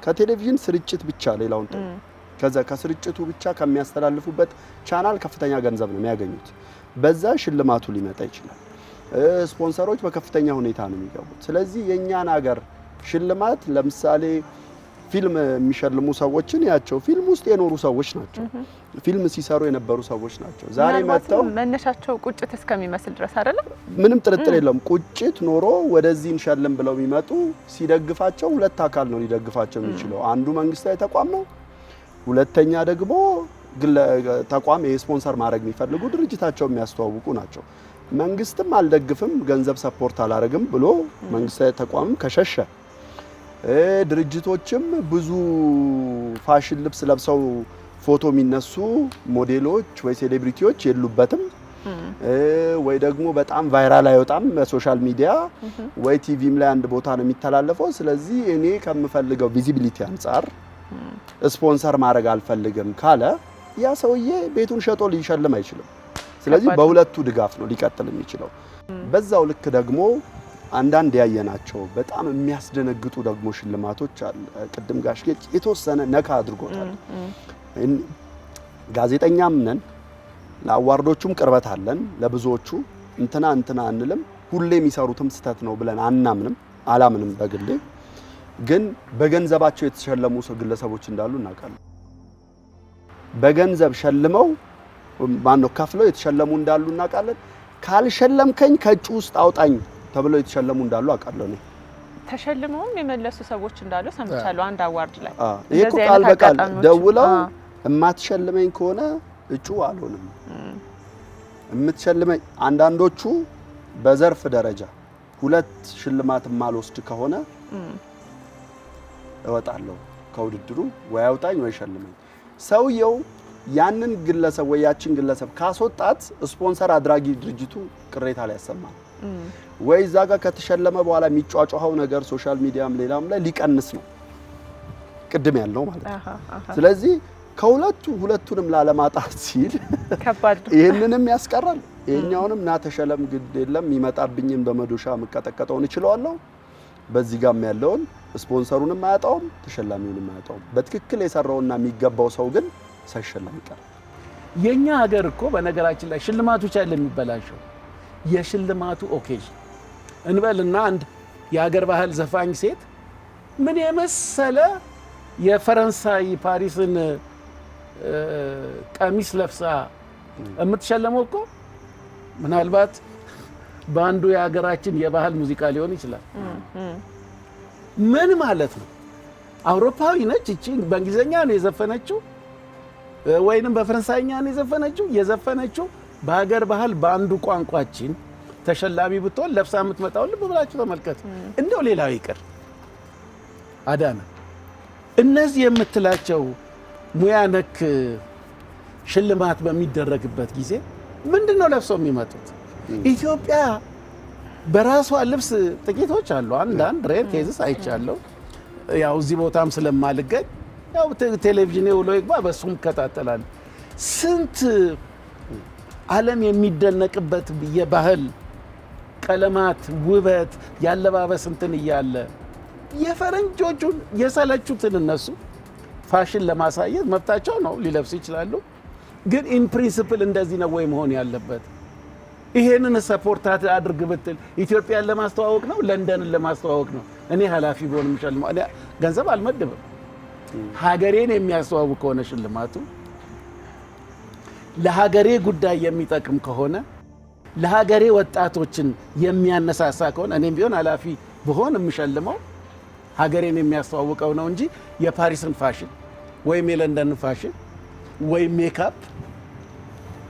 ከቴሌቪዥን ስርጭት ብቻ ሌላውን ከዛ ከስርጭቱ ብቻ ከሚያስተላልፉበት ቻናል ከፍተኛ ገንዘብ ነው የሚያገኙት። በዛ ሽልማቱ ሊመጣ ይችላል። ስፖንሰሮች በከፍተኛ ሁኔታ ነው የሚገቡት። ስለዚህ የኛን ሀገር ሽልማት ለምሳሌ ፊልም የሚሸልሙ ሰዎችን ያቸው ፊልም ውስጥ የኖሩ ሰዎች ናቸው። ፊልም ሲሰሩ የነበሩ ሰዎች ናቸው። ዛሬ መጣው መነሻቸው ቁጭት እስከሚመስል ድረስ አይደለም። ምንም ጥርጥር የለም። ቁጭት ኖሮ ወደዚህ እንሸልም ብለው የሚመጡ ሲደግፋቸው ሁለት አካል ነው ሊደግፋቸው የሚችለው። አንዱ መንግስታዊ ተቋም ነው። ሁለተኛ ደግሞ ተቋም የስፖንሰር ማድረግ የሚፈልጉ ድርጅታቸው የሚያስተዋውቁ ናቸው። መንግስትም አልደግፍም ገንዘብ ሰፖርት አላረግም ብሎ መንግስታዊ ተቋምም ከሸሸ ድርጅቶችም ብዙ ፋሽን ልብስ ለብሰው ፎቶ የሚነሱ ሞዴሎች ወይ ሴሌብሪቲዎች የሉበትም ወይ ደግሞ በጣም ቫይራል አይወጣም በሶሻል ሚዲያ ወይ ቲቪም ላይ አንድ ቦታ ነው የሚተላለፈው። ስለዚህ እኔ ከምፈልገው ቪዚቢሊቲ አንፃር ስፖንሰር ማድረግ አልፈልግም ካለ ያ ሰውዬ ቤቱን ሸጦ ሊሸልም አይችልም። ስለዚህ በሁለቱ ድጋፍ ነው ሊቀጥል የሚችለው። በዛው ልክ ደግሞ አንዳንድ ያየናቸው በጣም የሚያስደነግጡ ደግሞ ሽልማቶች አሉ። ቅድም ጋሽ የተወሰነ ነካ አድርጎታል። ጋዜጠኛም ነን፣ ለአዋርዶቹም ቅርበት አለን። ለብዙዎቹ እንትና አንልም፣ ሁሌ የሚሰሩትም ስተት ነው ብለን አላምንም። በግሌ ግን በገንዘባቸው የተሸለሙ ግለሰቦች እንዳሉ እናውቃለን። በገንዘብ ሸልመው ማነው ከፍለው የተሸለሙ እንዳሉ እናውቃለን። ካልሸለምከኝ ከእጩ ውስጥ አውጣኝ ተብለው የተሸለሙ እንዳሉ አውቃለሁ ነው። ተሸልመውም የመለሱ ሰዎች እንዳሉ ሰምቻለሁ። አንድ አዋርድ ላይ ይሄ እኮ ቃል በቃል ደውለው እማትሸልመኝ ከሆነ እጩ አልሆንም እምትሸልመኝ። አንዳንዶቹ በዘርፍ ደረጃ ሁለት ሽልማት ማልወስድ ከሆነ እወጣለሁ ከውድድሩ፣ ወይ አውጣኝ ወይ ሸልመኝ። ሰውየው ያንን ግለሰብ ወይ ያችን ግለሰብ ካስወጣት ስፖንሰር አድራጊ ድርጅቱ ቅሬታ ላይ ያሰማል። ወይ እዛ ጋር ከተሸለመ በኋላ የሚጫጫኸው ነገር ሶሻል ሚዲያም ሌላም ላይ ሊቀንስ ነው ቅድም ያለው ማለት ነው። ስለዚህ ሁለቱንም ላለማጣት ሲል ከባድ ይሄንንም ያስቀራል፣ ይሄኛውንም ና ተሸለም ግድ የለም ይመጣብኝን በመዶሻ መቀጠቀጠውን እችላለሁ። በዚህ ጋርም ያለውን ስፖንሰሩንም አያጣውም ተሸላሚውንም አያጣውም። በትክክል የሰራውና የሚገባው ሰው ግን ሳይሸለም ይቀር። የኛ ሀገር እኮ በነገራችን ላይ ሽልማቶች አይደለም የሚበላሸው፣ የሽልማቱ ኦኬዥን እንበልና አንድ የሀገር ባህል ዘፋኝ ሴት ምን የመሰለ የፈረንሳይ ፓሪስን ቀሚስ ለብሳ የምትሸለመው እኮ ምናልባት በአንዱ የሀገራችን የባህል ሙዚቃ ሊሆን ይችላል። ምን ማለት ነው? አውሮፓዊ ነች እቺ፣ በእንግሊዘኛ ነው የዘፈነችው ወይንም በፈረንሳይኛ ነው የዘፈነችው በሀገር ባህል በአንዱ ቋንቋችን ተሸላሚ ብትሆን ለብሳ የምትመጣው ልብ ብላችሁ ተመልከቱ። እንደው ሌላው ይቅር አዳነ፣ እነዚህ የምትላቸው ሙያ ነክ ሽልማት በሚደረግበት ጊዜ ምንድነው ለብሰው የሚመጡት? ኢትዮጵያ በራሷ ልብስ ጥቂቶች አሉ። አንዳንድ ሬር ኬዝስ አይቻለሁ። ያው እዚህ ቦታም ስለማልገኝ ያው ቴሌቪዥን ውሎ ይግባ በሱም ከታተላል። ስንት ዓለም የሚደነቅበት የባህል ቀለማት ውበት ያለባበስ እንትን እያለ የፈረንጆቹን የሰለቹትን እነሱ ፋሽን ለማሳየት መብታቸው ነው፣ ሊለብሱ ይችላሉ። ግን ኢን ፕሪንሲፕል እንደዚህ ነው ወይ መሆን ያለበት? ይሄንን ሰፖርት አድርግ ብትል ኢትዮጵያን ለማስተዋወቅ ነው፣ ለንደንን ለማስተዋወቅ ነው? እኔ ኃላፊ ብሆን የምሸልመው እኔ ገንዘብ አልመድብም። ሀገሬን የሚያስተዋውቅ ከሆነ ሽልማቱ ለሀገሬ ጉዳይ የሚጠቅም ከሆነ ለሀገሬ ወጣቶችን የሚያነሳሳ ከሆነ እኔም ቢሆን ኃላፊ ብሆን የምሸልመው ሀገሬን የሚያስተዋውቀው ነው እንጂ የፓሪስን ፋሽን ወይም የለንደንን ፋሽን ወይም ሜካፕ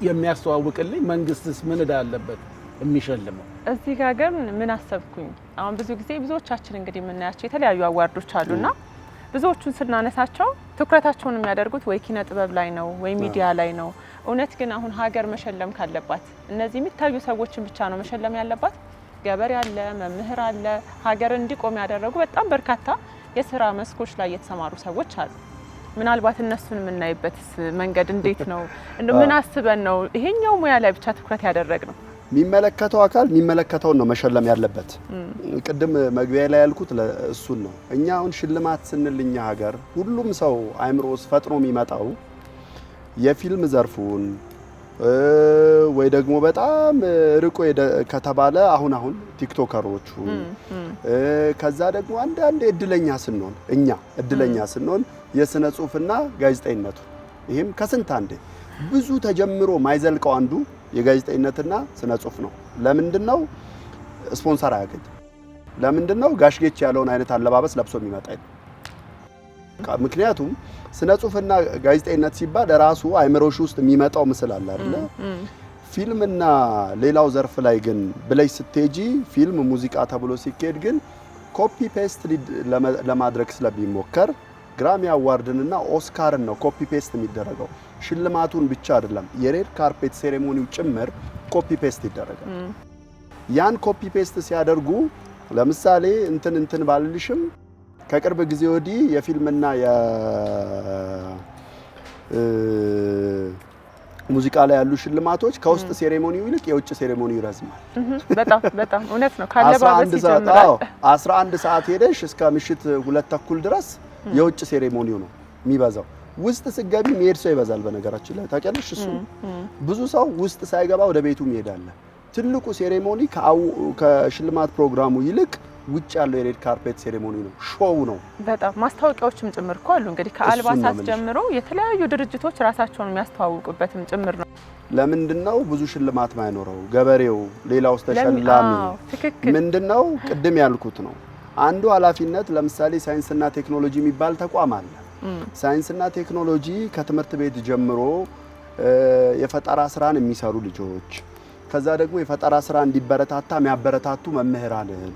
የሚያስተዋውቅልኝ መንግስትስ ምን ዕዳ አለበት የሚሸልመው? እዚህ ጋር ግን ምን አሰብኩኝ፣ አሁን ብዙ ጊዜ ብዙዎቻችን እንግዲህ የምናያቸው የተለያዩ አዋርዶች አሉና ብዙዎቹን ስናነሳቸው ትኩረታቸውን የሚያደርጉት ወይ ኪነ ጥበብ ላይ ነው ወይ ሚዲያ ላይ ነው። እውነት ግን አሁን ሀገር መሸለም ካለባት እነዚህ የሚታዩ ሰዎችን ብቻ ነው መሸለም ያለባት? ገበሬ አለ፣ መምህር አለ፣ ሀገር እንዲቆም ያደረጉ በጣም በርካታ የስራ መስኮች ላይ የተሰማሩ ሰዎች አሉ። ምናልባት እነሱን የምናይበት መንገድ እንዴት ነው? ምን አስበን ነው ይሄኛው ሙያ ላይ ብቻ ትኩረት ያደረግ ነው? የሚመለከተው አካል የሚመለከተውን ነው መሸለም ያለበት። ቅድም መግቢያ ላይ ያልኩት እሱን ነው። እኛ አሁን ሽልማት ስንል እኛ ሀገር ሁሉም ሰው አይምሮ ውስጥ ፈጥኖ የሚመጣው የፊልም ዘርፉን ወይ ደግሞ በጣም ርቆ ከተባለ አሁን ቲክቶከሮቹ ከዛ ደግሞ አንዳንድ እድለኛ ስንሆን እድለኛ ስንሆን የስነ ጽሁፍና ጋዜጠኝነቱ ይሄም ከስንት አንዴ ብዙ ተጀምሮ ማይዘልቀው አንዱ የጋዜጠኝነትና ስነ ጽሁፍ ነው። ለምንድነው ስፖንሰር አያገኝ? ለምንድነው ጋሽጌች ያለውን አይነት አለባበስ ለብሶ የሚመጣ? ምክንያቱም ስነ ጽሁፍና ጋዜጠኝነት ሲባል ራሱ አይምሮሽ ውስጥ የሚመጣው ምስል አለ አይደል? ፊልምና ሌላው ዘርፍ ላይ ግን ብለሽ ስትሄጂ ፊልም፣ ሙዚቃ ተብሎ ሲኬድ ግን ኮፒ ፔስት ለማድረግ ስለሚሞከር ግራሚ አዋርድንና ኦስካርን ነው ኮፒ ፔስት የሚደረገው። ሽልማቱን ብቻ አይደለም የሬድ ካርፔት ሴሬሞኒው ጭምር ኮፒ ፔስት ይደረጋል። ያን ኮፒ ፔስት ሲያደርጉ ለምሳሌ እንትን ባልልሽም ከቅርብ ጊዜ ወዲህ የፊልምና ሙዚቃ ላይ ያሉ ሽልማቶች ከውስጥ ሴሬሞኒው ይልቅ የውጭ ሴሬሞኒው ይረዝማል። በጣም እውነት ነው። ካለባበስ ይጀምራል። 11 ሰዓት ሄደሽ እስከ ምሽት 2 ተኩል ድረስ የውጭ ሴሬሞኒው ነው የሚበዛው። ውስጥ ስገቢ መሄድ ሰው ይበዛል። በነገራችን ላይ ታውቂያለሽ፣ እሱ ብዙ ሰው ውስጥ ሳይገባ ወደ ቤቱ ይሄዳል። ትልቁ ሴሬሞኒ ከሽልማት ፕሮግራሙ ይልቅ ውጭ ያለው የሬድ ካርፔት ሴሬሞኒ ነው፣ ሾው ነው። በጣም ማስታወቂያዎችም ጭምር እኮ አሉ። እንግዲህ ከአልባሳት ጀምሮ የተለያዩ ድርጅቶች ራሳቸውን የሚያስተዋውቁበትም ጭምር ነው። ለምንድነው ብዙ ሽልማት ማይኖረው? ገበሬው ሌላው ተሸላሚ ምንድነው? ቅድም ያልኩት ነው። አንዱ ኃላፊነት ለምሳሌ ሳይንስና ቴክኖሎጂ የሚባል ተቋም አለ። ሳይንስና ቴክኖሎጂ ከትምህርት ቤት ጀምሮ የፈጠራ ስራን የሚሰሩ ልጆች፣ ከዛ ደግሞ የፈጠራ ስራ እንዲበረታታ የሚያበረታቱ መምህራንን፣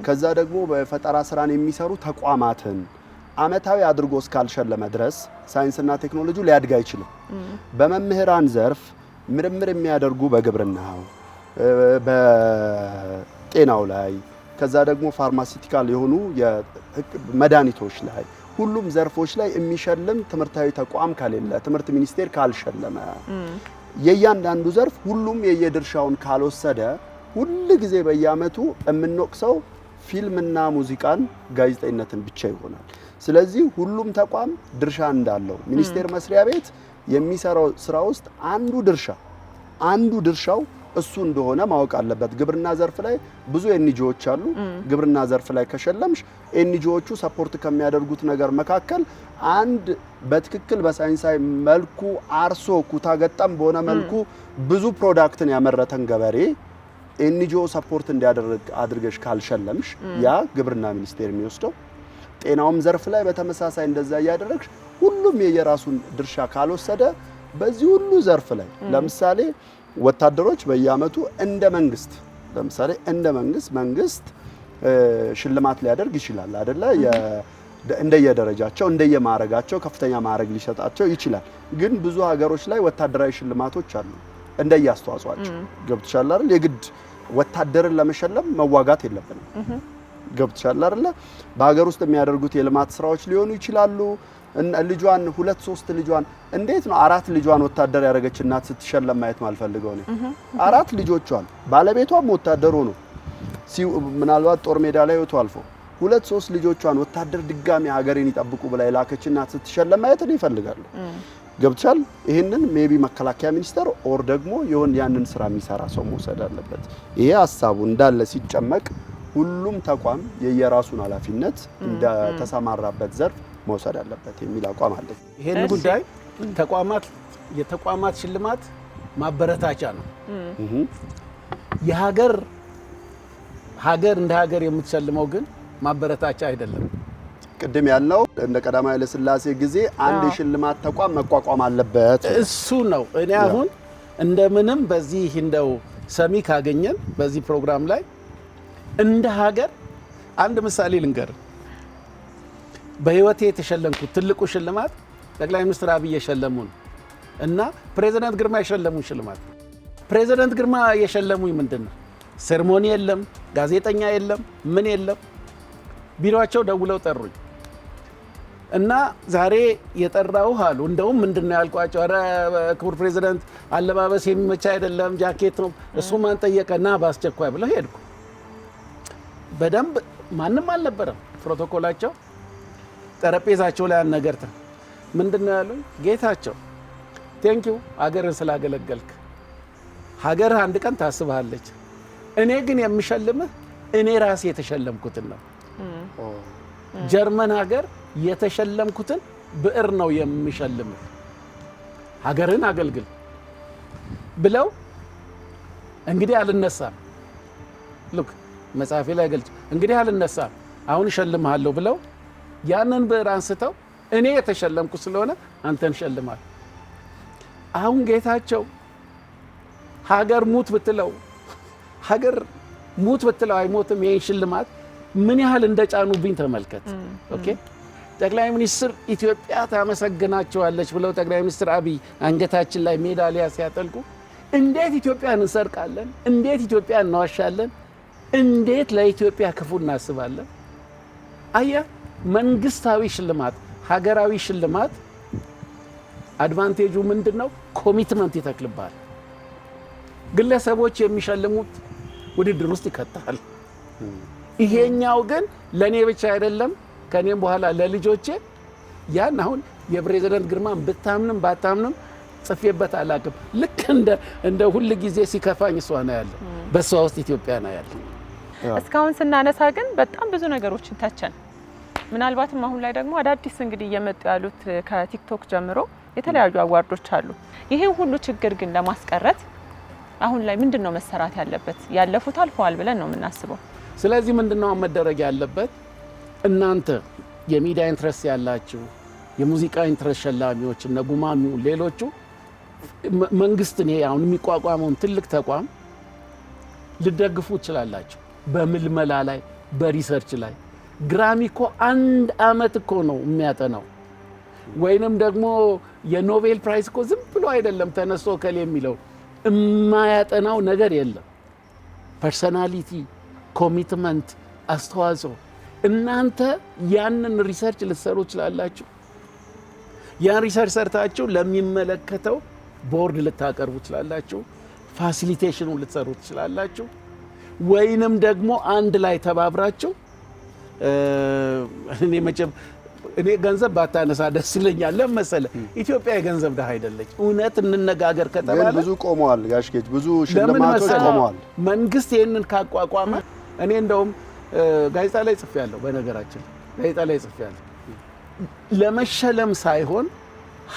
ከዛ ደግሞ በፈጠራ ስራን የሚሰሩ ተቋማትን አመታዊ አድርጎ እስካልሸለመ ድረስ ሳይንስና ቴክኖሎጂ ሊያድግ አይችልም። በመምህራን ዘርፍ ምርምር የሚያደርጉ በግብርናው፣ በጤናው ላይ፣ ከዛ ደግሞ ፋርማሲቲካል የሆኑ የመድኃኒቶች ላይ ሁሉም ዘርፎች ላይ የሚሸልም ትምህርታዊ ተቋም ከሌለ፣ ትምህርት ሚኒስቴር ካልሸለመ፣ የእያንዳንዱ ዘርፍ ሁሉም የየድርሻውን ካልወሰደ ሁሉ ጊዜ በየአመቱ የምንወቅሰው ፊልምና ሙዚቃን ጋዜጠኝነትን ብቻ ይሆናል። ስለዚህ ሁሉም ተቋም ድርሻ እንዳለው ሚኒስቴር መስሪያ ቤት የሚሰራው ስራ ውስጥ አንዱ ድርሻው እሱ እንደሆነ ማወቅ አለበት። ግብርና ዘርፍ ላይ ብዙ ኤንጂኦዎች አሉ። ግብርና ዘርፍ ላይ ከሸለምሽ ኤንጂኦዎቹ ሰፖርት ከሚያደርጉት ነገር መካከል አንድ በትክክል በሳይንሳዊ መልኩ አርሶ ኩታ ገጠም በሆነ መልኩ ብዙ ፕሮዳክትን ያመረተን ገበሬ ኤንጂኦ ሰፖርት እንዲያደርግ አድርገሽ ካልሸለምሽ ያ ግብርና ሚኒስቴር የሚወስደው። ጤናውም ዘርፍ ላይ በተመሳሳይ እንደዛ እያደረግሽ ሁሉም የየራሱን ድርሻ ካልወሰደ በዚህ ሁሉ ዘርፍ ላይ ለምሳሌ ወታደሮች በየአመቱ እንደ መንግስት ሽልማት ሊያደርግ ይችላል አይደለ? እንደየደረጃቸው እንደየማዕረጋቸው ከፍተኛ ማዕረግ ሊሰጣቸው ይችላል። ግን ብዙ ሀገሮች ላይ ወታደራዊ ሽልማቶች አሉ እንደየአስተዋጽኦአቸው። ገብቶሻል አይደል? የግድ ወታደርን ለመሸለም መዋጋት የለብንም። ገብቶሻል አይደል? በሀገር ውስጥ የሚያደርጉት የልማት ስራዎች ሊሆኑ ይችላሉ። እና ልጇን 2-3 ልጇን እንዴት ነው 4 ልጇን ወታደር ያደረገች እናት ስትሸለም ማየት ማልፈልገው ነው 4 ልጆቿን ባለቤቷም ወታደሩ ነው ምናልባት ጦር ሜዳ ላይ ወጥቶ አልፎ 2-3 ልጆቿን ወታደር ድጋሚ ሀገሬን ይጠብቁ ብላ የላከች እናት ስትሸለም ማየት ነው ይፈልጋሉ ገብቻል ይሄንን ሜቢ መከላከያ ሚኒስተር ኦር ደግሞ ይሁን ያንን ስራ የሚሰራ ሰው መውሰድ አለበት ይሄ ሐሳቡ እንዳለ ሲጨመቅ ሁሉም ተቋም የየራሱን ኃላፊነት እንደ ተሰማራበት ዘርፍ መውሰድ አለበት የሚል አቋም አለ ይሄን ጉዳይ የተቋማት ሽልማት ማበረታቻ ነው የሀገር እንደ ሀገር የምትሸልመው ግን ማበረታቻ አይደለም ቅድም ያለው እንደ ቀዳማዊ ኃይለ ሥላሴ ጊዜ አንድ የሽልማት ተቋም መቋቋም አለበት እሱ ነው እኔ አሁን እንደምንም በዚህ እንደው ሰሚ ካገኘን በዚህ ፕሮግራም ላይ እንደ ሀገር አንድ ምሳሌ ልንገር በህይወቴ የተሸለምኩት ትልቁ ሽልማት ጠቅላይ ሚኒስትር አብይ የሸለሙን እና ፕሬዝዳንት ግርማ የሸለሙን ሽልማት ፕሬዝዳንት ግርማ የሸለሙኝ ምንድነው ሴርሞኒ የለም ጋዜጠኛ የለም ምን የለም ቢሮአቸው ደውለው ጠሩኝ እና ዛሬ የጠራው አሉ እንደውም ምንድነው ያልኳቸው አረ ክቡር ፕሬዝዳንት አለባበስ የሚመቻ አይደለም ጃኬት ነው እሱ ማን ጠየቀና ባስቸኳይ ብለው ሄድኩ በደንብ ማንንም አልነበረም ፕሮቶኮላቸው ጠረጴዛቸው ላይ አነገርተ ምንድነው ያሉኝ ጌታቸው ቴንኪው ሀገርን ስላገለገልክ ሀገር አንድ ቀን ታስባለች እኔ ግን የምሸልምህ እኔ ራሴ የተሸለምኩትን ነው ጀርመን ሀገር የተሸለምኩትን ብዕር ነው የምሸልምህ ሀገርን አገልግል ብለው እንግዲህ አልነሳም ሉክ መጽሐፌ ላይ ገልጭ እንግዲህ አልነሳም አሁን እሸልምሃለሁ ብለው ያንን ብዕር አንስተው እኔ የተሸለምኩ ስለሆነ አንተን ሸልማል አሁን ጌታቸው ሀገር ሙት ብትለው አይሞትም ይሄን ሽልማት ምን ያህል እንደጫኑብኝ ተመልከት ኦኬ ጠቅላይ ሚኒስትር ኢትዮጵያ ታመሰግናቸዋለች ብለው ጠቅላይ ሚኒስትር አብይ አንገታችን ላይ ሜዳሊያ ሲያጠልቁ እንዴት ኢትዮጵያን እንሰርቃለን እንዴት ኢትዮጵያን እንዋሻለን እንዴት ለኢትዮጵያ ክፉ እናስባለን አያ መንግስታዊ ሽልማት ሀገራዊ ሽልማት አድቫንቴጁ ምንድነው ኮሚትመንት ይተክልባል ግለሰቦች የሚሸልሙት ውድድር ውስጥ ይከታል ይሄኛው ግን ለኔ ብቻ አይደለም ከኔም በኋላ ለልጆቼ ያን አሁን የፕሬዝዳንት ግርማን በታምንም ባታምንም ጽፌበት አላቅም ልክ እንደ ሁሉ ጊዜ ሲከፋኝ እሷ ነው ያለ በሷ ውስጥ ኢትዮጵያ ነው ያለ እስካሁን ስናነሳ ግን በጣም ብዙ ነገሮችን ተቸን ምናልባትም አሁን ላይ ደግሞ አዳዲስ እንግዲህ እየመጡ ያሉት ከቲክቶክ ጀምሮ የተለያዩ አዋርዶች አሉ ይሄን ሁሉ ችግር ግን ለማስቀረት አሁን ላይ ምንድነው መሰራት ያለበት ያለፉት አልፈዋል ብለን ነው የምናስበው ስለዚህ ምንድነው መደረግ ያለበት እናንተ የሚዲያ ኢንትረስት ያላችሁ የሙዚቃ ኢንትረስት ሸላሚዎች እና ጉማሚው ሌሎቹ መንግስት ነው አሁን የሚቋቋመውን ትልቅ ተቋም ልደግፉ ይችላልላችሁ በምልመላ ላይ በሪሰርች ላይ ግራሚ እኮ 1 አመት እኮ ነው የሚያጠናው ወይንም ደግሞ የኖቤል ፕራይስ እኮ ዝም ብሎ አይደለም ተነስቶ ከለ የሚለው የማያጠናው ነገር የለም ፐርሰናሊቲ ኮሚትመንት አስተዋጽኦ እናንተ ያንን ሪሰርች ልትሰሩ ይችላልላችሁ ያን ሪሰርች ሰርታችሁ ለሚመለከተው ቦርድ ልታቀርቡ ይችላልላችሁ ፋሲሊቴሽኑ ልትሰሩ ይችላልላችሁ ወይንም ደግሞ አንድ ላይ ተባብራችሁ እኔ ገንዘብ ባታነሳ ደስ ይለኛል ለምሳሌ ኢትዮጵያ የገንዘብ ደሃ አይደለች እውነት እንነጋገር ከተባለ ብዙ ቆመዋል ጋሽጌት ብዙ ሽልማቶች ቆመዋል መንግስት ይሄንን ካቋቋመ እኔ እንደውም ጋዜጣ ላይ ጽፌያለሁ በነገራችን ጋዜጣ ላይ ጽፌያለሁ ለመሸለም ሳይሆን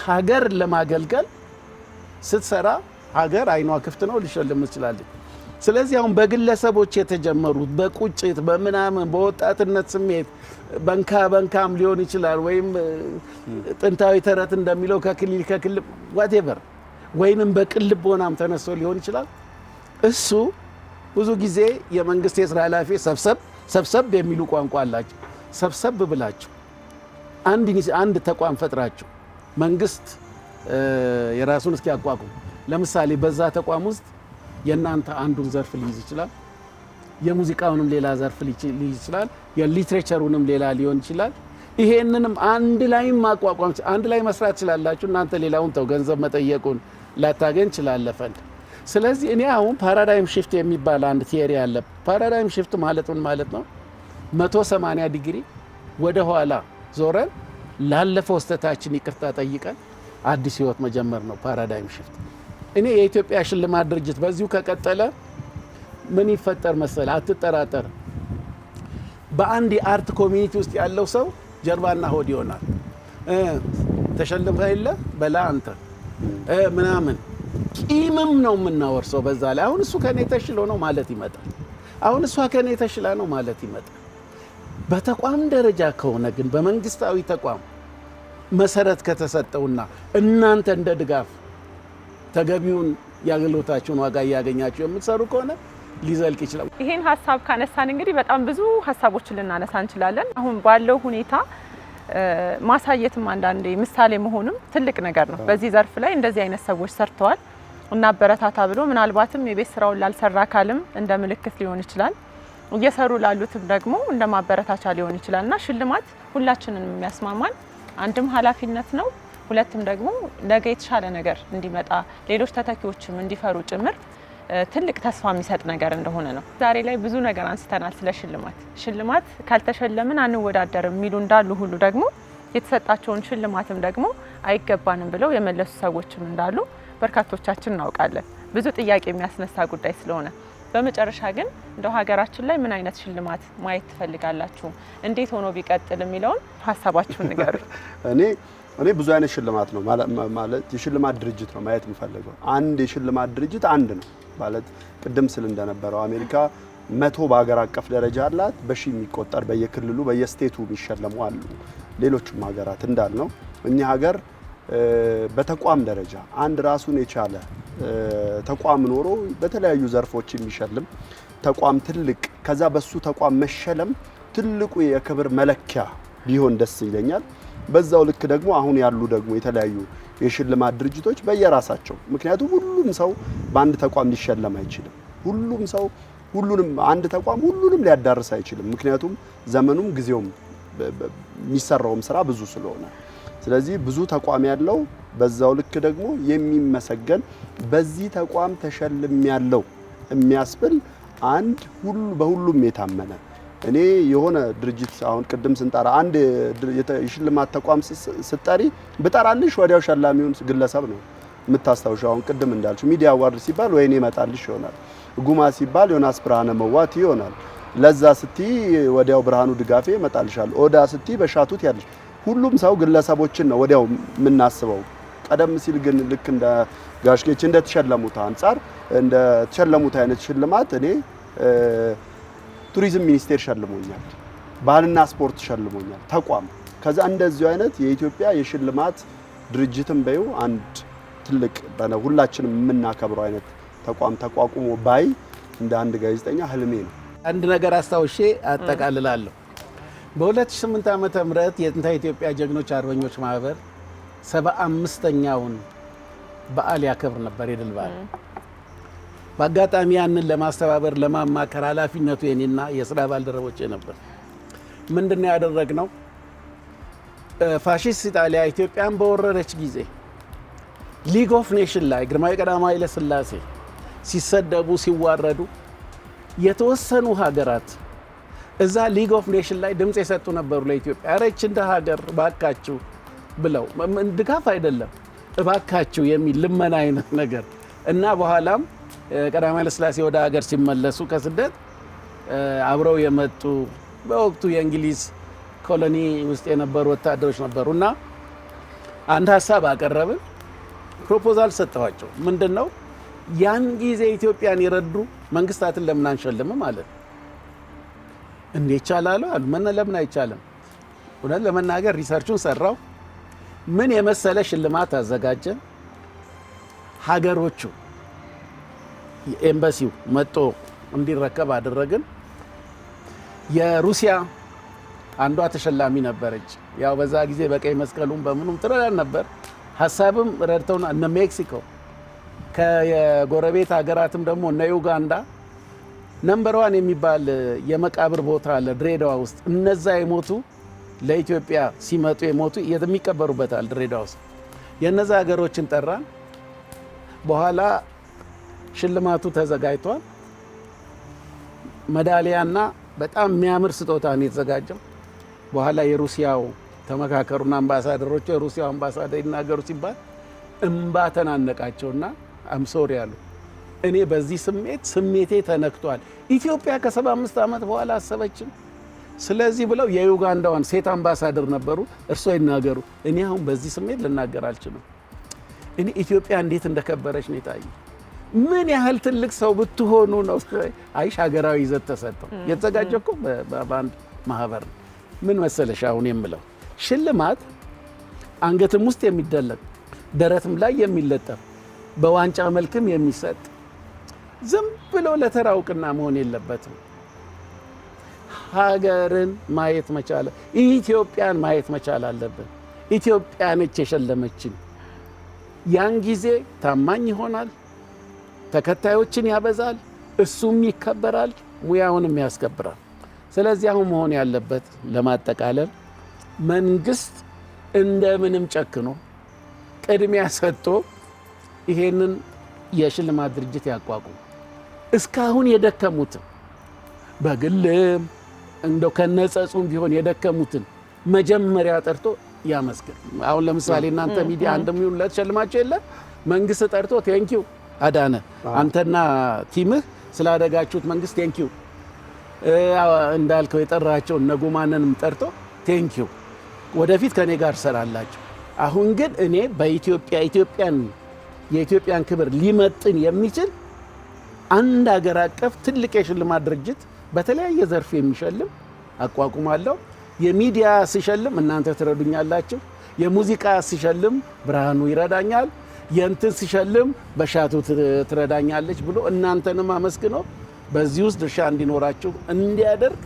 ሀገር ለማገልገል ስትሰራ ሀገር አይኗ ክፍት ነው ሊሸለም ይችላል ስለዚህ አሁን በግለሰቦች የተጀመሩት በቁጭት በመናመን በወጣትነት ስሜት በንካም ሊሆን ይችላል ወይም ጥንታዊ ተረት እንደሚለው ከክልል whatever ወይንም በቅልብ ሆናም ተነስቶ ሊሆን ይችላል እሱ ብዙ ጊዜ የመንግስት የሥራ ኃላፊ ሰብሰብ የሚሉ ቋንቋ አላቸው ሰብሰብ ብላችሁ አንድ ተቋም ፈጥራችሁ መንግስት የራሱን እስኪ ያቋቁም ለምሳሌ በዛ ተቋም ውስጥ የናንተ አንዱን ዘርፍ ሊይዝ ይችላል የሙዚቃውንም ሌላ ዘርፍ ሊይዝ ይችላል የሊትሬቸሩንም ሌላ ሊሆን ይችላል ይሄንንም አንድ ላይ ማቋቋም አንድ ላይ መስራት ይችላልላችሁ እናንተ ሌላውን ተው ገንዘብ መጠየቁን ላታገኝ ይችላል ፈንድ። ስለዚህ እኔ አሁን ፓራዳይም ሽፍት የሚባል አንድ ቲዮሪ አለ። ፓራዳይም ሽፍት ማለት ምን ማለት ነው? 180 ዲግሪ ወደ ኋላ ዞረን ላለፈው ስተታችን ይቅርታ ጠይቀን አዲስ ህይወት መጀመር ነው ፓራዳይም ሽፍት። እኔ የኢትዮጵያ ሽልማት ድርጅት በዚሁ ከቀጠለ ምን ይፈጠር መሰለ? አትጠራጠር። በአንድ የአርት ኮሚኒቲ ውስጥ ያለው ሰው ጀርባና ሆድ ይሆናል። ተሸልመህ የለ በላ አንተ ምናምን ቂምም ነው የምናወርሰው በዛ ላይ። አሁን እሱ ከኔ ተሽሎ ነው ማለት ይመጣል። አሁን እሷ ከኔ ተሽላ ነው ማለት ይመጣል። በተቋም ደረጃ ከሆነ ግን በመንግስታዊ ተቋም መሰረት ከተሰጠውና እናንተ እንደ ድጋፍ ተገቢውን የአገልግሎታችሁን ዋጋ እያገኛችሁ የምትሰሩ ከሆነ ሊዘልቅ ይችላል። ይሄን ሀሳብ ካነሳን እንግዲህ በጣም ብዙ ሀሳቦችን ልናነሳ እንችላለን። አሁን ባለው ሁኔታ ማሳየትም አንዳንዴ ምሳሌ መሆንም ትልቅ ነገር ነው። በዚህ ዘርፍ ላይ እንደዚህ አይነት ሰዎች ሰርተዋል እና አበረታታ ብሎ ምናልባትም የቤት ስራውን ላልሰራ አካልም እንደ ምልክት ሊሆን ይችላል፣ እየሰሩ ላሉትም ደግሞ እንደ ማበረታቻ ሊሆን ይችላል እና ሽልማት ሁላችንን የሚያስማማን አንድም ኃላፊነት ነው፣ ሁለትም ደግሞ ነገ የተሻለ ነገር እንዲመጣ ሌሎች ተተኪዎችም እንዲፈሩ ጭምር ትልቅ ተስፋ የሚሰጥ ነገር እንደሆነ ነው። ዛሬ ላይ ብዙ ነገር አንስተናል ስለ ሽልማት ካልተሸለምን አንወዳደርም የሚሉ እንዳሉ ሁሉ ደግሞ የተሰጣቸውን ሽልማትም ደግሞ አይገባንም ብለው የመለሱ ሰዎችም እንዳሉ በርካቶቻችን እናውቃለን። ብዙ ጥያቄ የሚያስነሳ ጉዳይ ስለሆነ በመጨረሻ ግን እንደው ሀገራችን ላይ ምን አይነት ሽልማት ማየት ትፈልጋላችሁ? እንዴት ሆኖ ቢቀጥል የሚለውን ሀሳባችሁን ንገሩ። እኔ ብዙ አይነት ሽልማት ነው ማለት የሽልማት ድርጅት ነው ማየት የምፈልገው። አንድ የሽልማት ድርጅት አንድ ነው ማለት ቅድም ስል እንደነበረው አሜሪካ 100 በሀገር አቀፍ ደረጃ አላት፣ በሺ የሚቆጠር በየክልሉ በየስቴቱ የሚሸለሙ አሉ። ሌሎችም ሀገራት እንዳልነው እኛ ሀገር በተቋም ደረጃ አንድ ራሱን የቻለ ተቋም ኖሮ በተለያዩ ዘርፎች የሚሸልም ተቋም ትልቅ ከዛ በሱ ተቋም መሸለም ትልቁ የክብር መለኪያ ቢሆን ደስ ይለኛል። በዛው ልክ ደግሞ አሁን ያሉ ደግሞ የተለያዩ የሽልማት ድርጅቶች በየራሳቸው ምክንያቱም ሁሉም ሰው በአንድ ተቋም ሊሸለም አይችልም። ሁሉም ሰው አንድ ተቋም ሁሉንም ሊያዳርስ አይችልም። ምክንያቱም ዘመኑም ጊዜውም የሚሰራውም ስራ ብዙ ስለሆነ ስለዚህ ብዙ ተቋም ያለው በዛው ልክ ደግሞ የሚመሰገን በዚህ ተቋም ተሸልም ያለው የሚያስብል አንድ በሁሉም የታመነ እኔ የሆነ ድርጅት አሁን ቅድም ስንጠራ አንድ የሽልማት ተቋም ስጠሪ ብጠራልሽ ወዲያው ሸላሚውን ግለሰብ ነው የምታስታውሻው። አሁን ቅድም እንዳልኩ ሚዲያ አዋርድ ሲባል ወይኔ ይመጣልሽ ይሆናል፣ ጉማ ሲባል ዮናስ ብርሃነ መዋት ይሆናል፣ ለዛ ስቲ ወዲያው ብርሃኑ ድጋፌ ይመጣልሻል፣ ኦዳ ስቲ በሻቱት ያለሽ ሁሉም ሰው ግለሰቦችን ነው ወዲያው የምናስበው። ቀደም ሲል ግን ልክ እንደ ጋሽጌች እንደተሸለሙት አንፃር እንደተሸለሙት አይነት ሽልማት እኔ ቱሪዝም ሚኒስቴር ሸልሞኛል፣ ባህልና ስፖርት ሸልሞኛል ተቋም። ከዛ እንደዚሁ አይነት የኢትዮጵያ የሽልማት ድርጅትም በዩ አንድ ትልቅ ሁላችንም የምናከብረው አይነት ተቋም ተቋቁሞ ባይ እንደ አንድ ጋዜጠኛ ህልሜ ነው። አንድ ነገር አስታውሼ አጠቃልላለሁ። በ2008 ዓመተ ምህረት የጥንታዊ ኢትዮጵያ ጀግኖች አርበኞች ማህበር 75ኛውን በዓል ያከብር ነበር፣ የድል በዓል። በአጋጣሚ ያንን ለማስተባበር ለማማከር ኃላፊነቱ የኔና የስራ ባልደረቦቼ ነበር። ምንድነው ያደረግነው? ፋሺስት ኢጣሊያ ኢትዮጵያን በወረረች ጊዜ ሊግ ኦፍ ኔሽን ላይ ግርማዊ ቀዳማዊ ኃይለ ሥላሴ ሲሰደቡ ሲዋረዱ የተወሰኑ ሀገራት እዛ ሊግ ኦፍ ኔሽን ላይ ድምጽ የሰጡ ነበሩ ለኢትዮጵያ። አረች እንደ ሀገር ባካችሁ ብለው ድጋፍ አይደለም እባካችሁ የሚል ልመና አይነት ነገር እና በኋላም ቀዳማዊ ኃይለ ሥላሴ ወደ ሀገር ሲመለሱ ከስደት አብረው የመጡ በወቅቱ የእንግሊዝ ኮሎኒ ውስጥ የነበሩ ወታደሮች ነበሩና አንድ ሀሳብ አቀረብን። ፕሮፖዛል ሰጠኋቸው። ምንድነው ያን ጊዜ ኢትዮጵያን የረዱ መንግስታትን ለምን አንሸልም ማለት እንዴ ይቻላል አሉ። ለምን አይቻልም? እውነት ለመናገር ሪሰርቹን ሰራው። ምን የመሰለ ሽልማት አዘጋጀን። ሀገሮቹ ኤምባሲው መጥቶ እንዲረከብ አደረግን። የሩሲያ አንዷ ተሸላሚ ነበረች። ያው በዛ ጊዜ በቀይ መስቀሉም በምኑም ትረዳን ነበር። ሀሳብም ረድተውና እነ ሜክሲኮ ከየጎረቤት ሀገራትም ደግሞ እነ ዩጋንዳ ነምበር 1 የሚባል የመቃብር ቦታ አለ ድሬዳዋ ውስጥ። እነዛ የሞቱ ለኢትዮጵያ ሲመጡ የሞቱ የሚቀበሩበታል ድሬዳዋ ውስጥ። የነዛ ሀገሮችን ጠራን። በኋላ ሽልማቱ ተዘጋጅቷል። ሜዳሊያና በጣም የሚያምር ስጦታ ነው የተዘጋጀው። በኋላ የሩሲያው ተመካከሩና አምባሳደሮቹ የሩሲያው አምባሳደር ይናገሩ ሲባል እንባ ተናነቃቸውና አምሶሪ ያሉ እኔ በዚህ ስሜቴ ተነክቷል። ኢትዮጵያ ከ75 ዓመት በኋላ አሰበችም። ስለዚህ ብለው የዩጋንዳዋን ሴት አምባሳደር ነበሩ፣ እርሶ ይናገሩ። እኔ አሁን በዚህ ስሜት ልናገር አልችልም። እኔ ኢትዮጵያ እንዴት እንደከበረች ነው የታየኝ። ምን ያህል ትልቅ ሰው ብትሆኑ ነው አይሽ ሀገራዊ ይዘት ተሰጠው። የተዘጋጀ እኮ በአንድ ማህበር ነው። ምን መሰለሽ አሁን የምለው ሽልማት አንገትም ውስጥ የሚደለቅ ደረትም ላይ የሚለጠፍ በዋንጫ መልክም የሚሰጥ ዝም ብሎ ለተራ እውቅና መሆን የለበትም። ሀገርን ማየት መቻል፣ ኢትዮጵያን ማየት መቻል አለብን። ኢትዮጵያ ነች የሸለመችን። ያን ጊዜ ታማኝ ይሆናል፣ ተከታዮችን ያበዛል፣ እሱም ይከበራል፣ ሙያውንም ያስከብራል። ስለዚህ አሁን መሆን ያለበት ለማጠቃለል መንግስት እንደምንም ጨክኖ ቅድሚያ ሰጥቶ ይሄንን የሽልማት ድርጅት ያቋቁም። እስካሁን የደከሙትን በግልም እንደው ከነጸጹም ቢሆን የደከሙትን መጀመሪያ ጠርቶ ያመስግን። አሁን ለምሳሌ እናንተ ሚዲያ አንድም ለተሸልማቸው የለ መንግስት ጠርቶ ቴንኪው አዳነ አንተና ቲምህ ስላደጋችሁት መንግስት ቴንኪው እንዳልከው የጠራቸው ነጉማንንም ጠርቶ ቴንኪው ወደፊት ከኔ ጋር ሰራላችሁ። አሁን ግን እኔ በኢትዮጵያ የኢትዮጵያን ክብር ሊመጥን የሚችል አንድ ሀገር አቀፍ ትልቅ የሽልማት ድርጅት በተለያየ ዘርፍ የሚሸልም አቋቁማለሁ። የሚዲያ ሲሸልም እናንተ ትረዱኛላችሁ፣ የሙዚቃ ሲሸልም ብርሃኑ ይረዳኛል፣ የእንትን ሲሸልም በሻቱ ትረዳኛለች ብሎ እናንተንም አመስግኖ በዚህ ውስጥ ድርሻ እንዲኖራችሁ እንዲያደርግ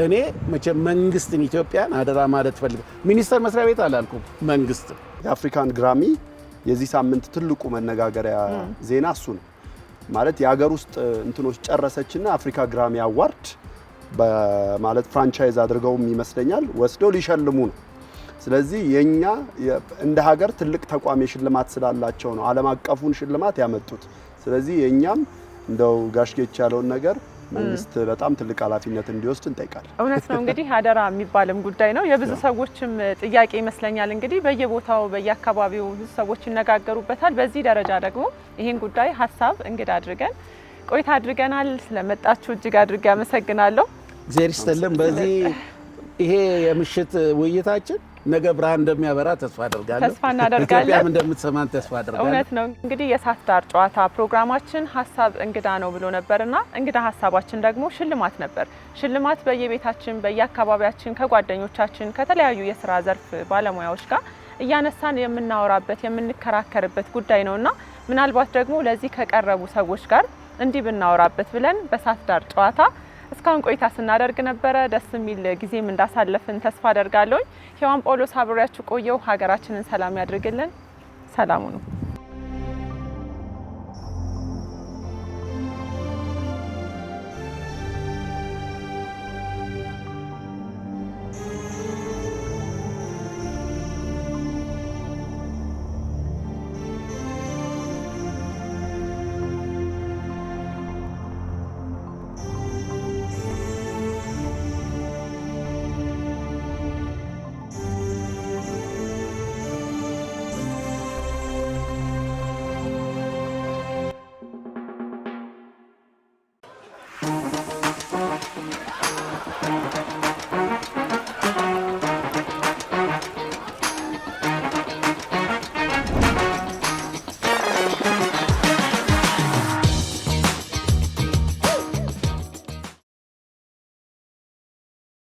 እኔ መቼም መንግስትን ኢትዮጵያን አደራ ማለት ፈልጋለሁ። ሚኒስቴር መስሪያ ቤት አላልኩም፣ መንግስት። የአፍሪካን ግራሚ የዚህ ሳምንት ትልቁ መነጋገሪያ ዜና እሱ ነው። ማለት የሀገር ውስጥ እንትኖች ጨረሰችና አፍሪካ ግራሚ አዋርድ ማለት ፍራንቻይዝ አድርገውም ይመስለኛል ወስደው ሊሸልሙ ነው። ስለዚህ የኛ እንደ ሀገር ትልቅ ተቋም የሽልማት ስላላቸው ነው ዓለም አቀፉን ሽልማት ያመጡት። ስለዚህ የኛም እንደው ጋሽጌች ያለውን ነገር መንግስት በጣም ትልቅ ኃላፊነት እንዲወስድ እንጠይቃለን። እውነት ነው። እንግዲህ አደራ የሚባልም ጉዳይ ነው። የብዙ ሰዎችም ጥያቄ ይመስለኛል። እንግዲህ በየቦታው በየአካባቢው ብዙ ሰዎች ይነጋገሩበታል። በዚህ ደረጃ ደግሞ ይህን ጉዳይ ሀሳብ እንግዳ አድርገን ቆይታ አድርገናል። ስለመጣችሁ እጅግ አድርጌ አመሰግናለሁ። እግዚአብሔር ይስጥልን። በዚህ ይሄ የምሽት ውይይታችን ነገ ብርሃን እንደሚያበራ ተስፋ አደርጋለሁ። ተስፋ እናደርጋለን። ኢትዮጵያም እንደምትሰማን ተስፋ አደርጋለሁ። እውነት ነው። እንግዲህ የእሳት ዳር ጨዋታ ፕሮግራማችን ሀሳብ እንግዳ ነው ብሎ ነበርና እንግዳ ሀሳባችን ደግሞ ሽልማት ነበር። ሽልማት በየቤታችን በየአካባቢያችን ከጓደኞቻችን ከተለያዩ የስራ ዘርፍ ባለሙያዎች ጋር እያነሳን የምናወራበት የምንከራከርበት ጉዳይ ነውና ምናልባት ደግሞ ለዚህ ከቀረቡ ሰዎች ጋር እንዲህ ብናወራበት ብለን በእሳት ዳር ጨዋታ እስካሁን ቆይታ ስናደርግ ነበረ። ደስ የሚል ጊዜም እንዳሳለፍን ተስፋ አደርጋለሁ። ሔዋን ጳውሎስ አብሬያችሁ ቆየው። ሀገራችንን ሰላም ያድርግልን። ሰላሙ ነው።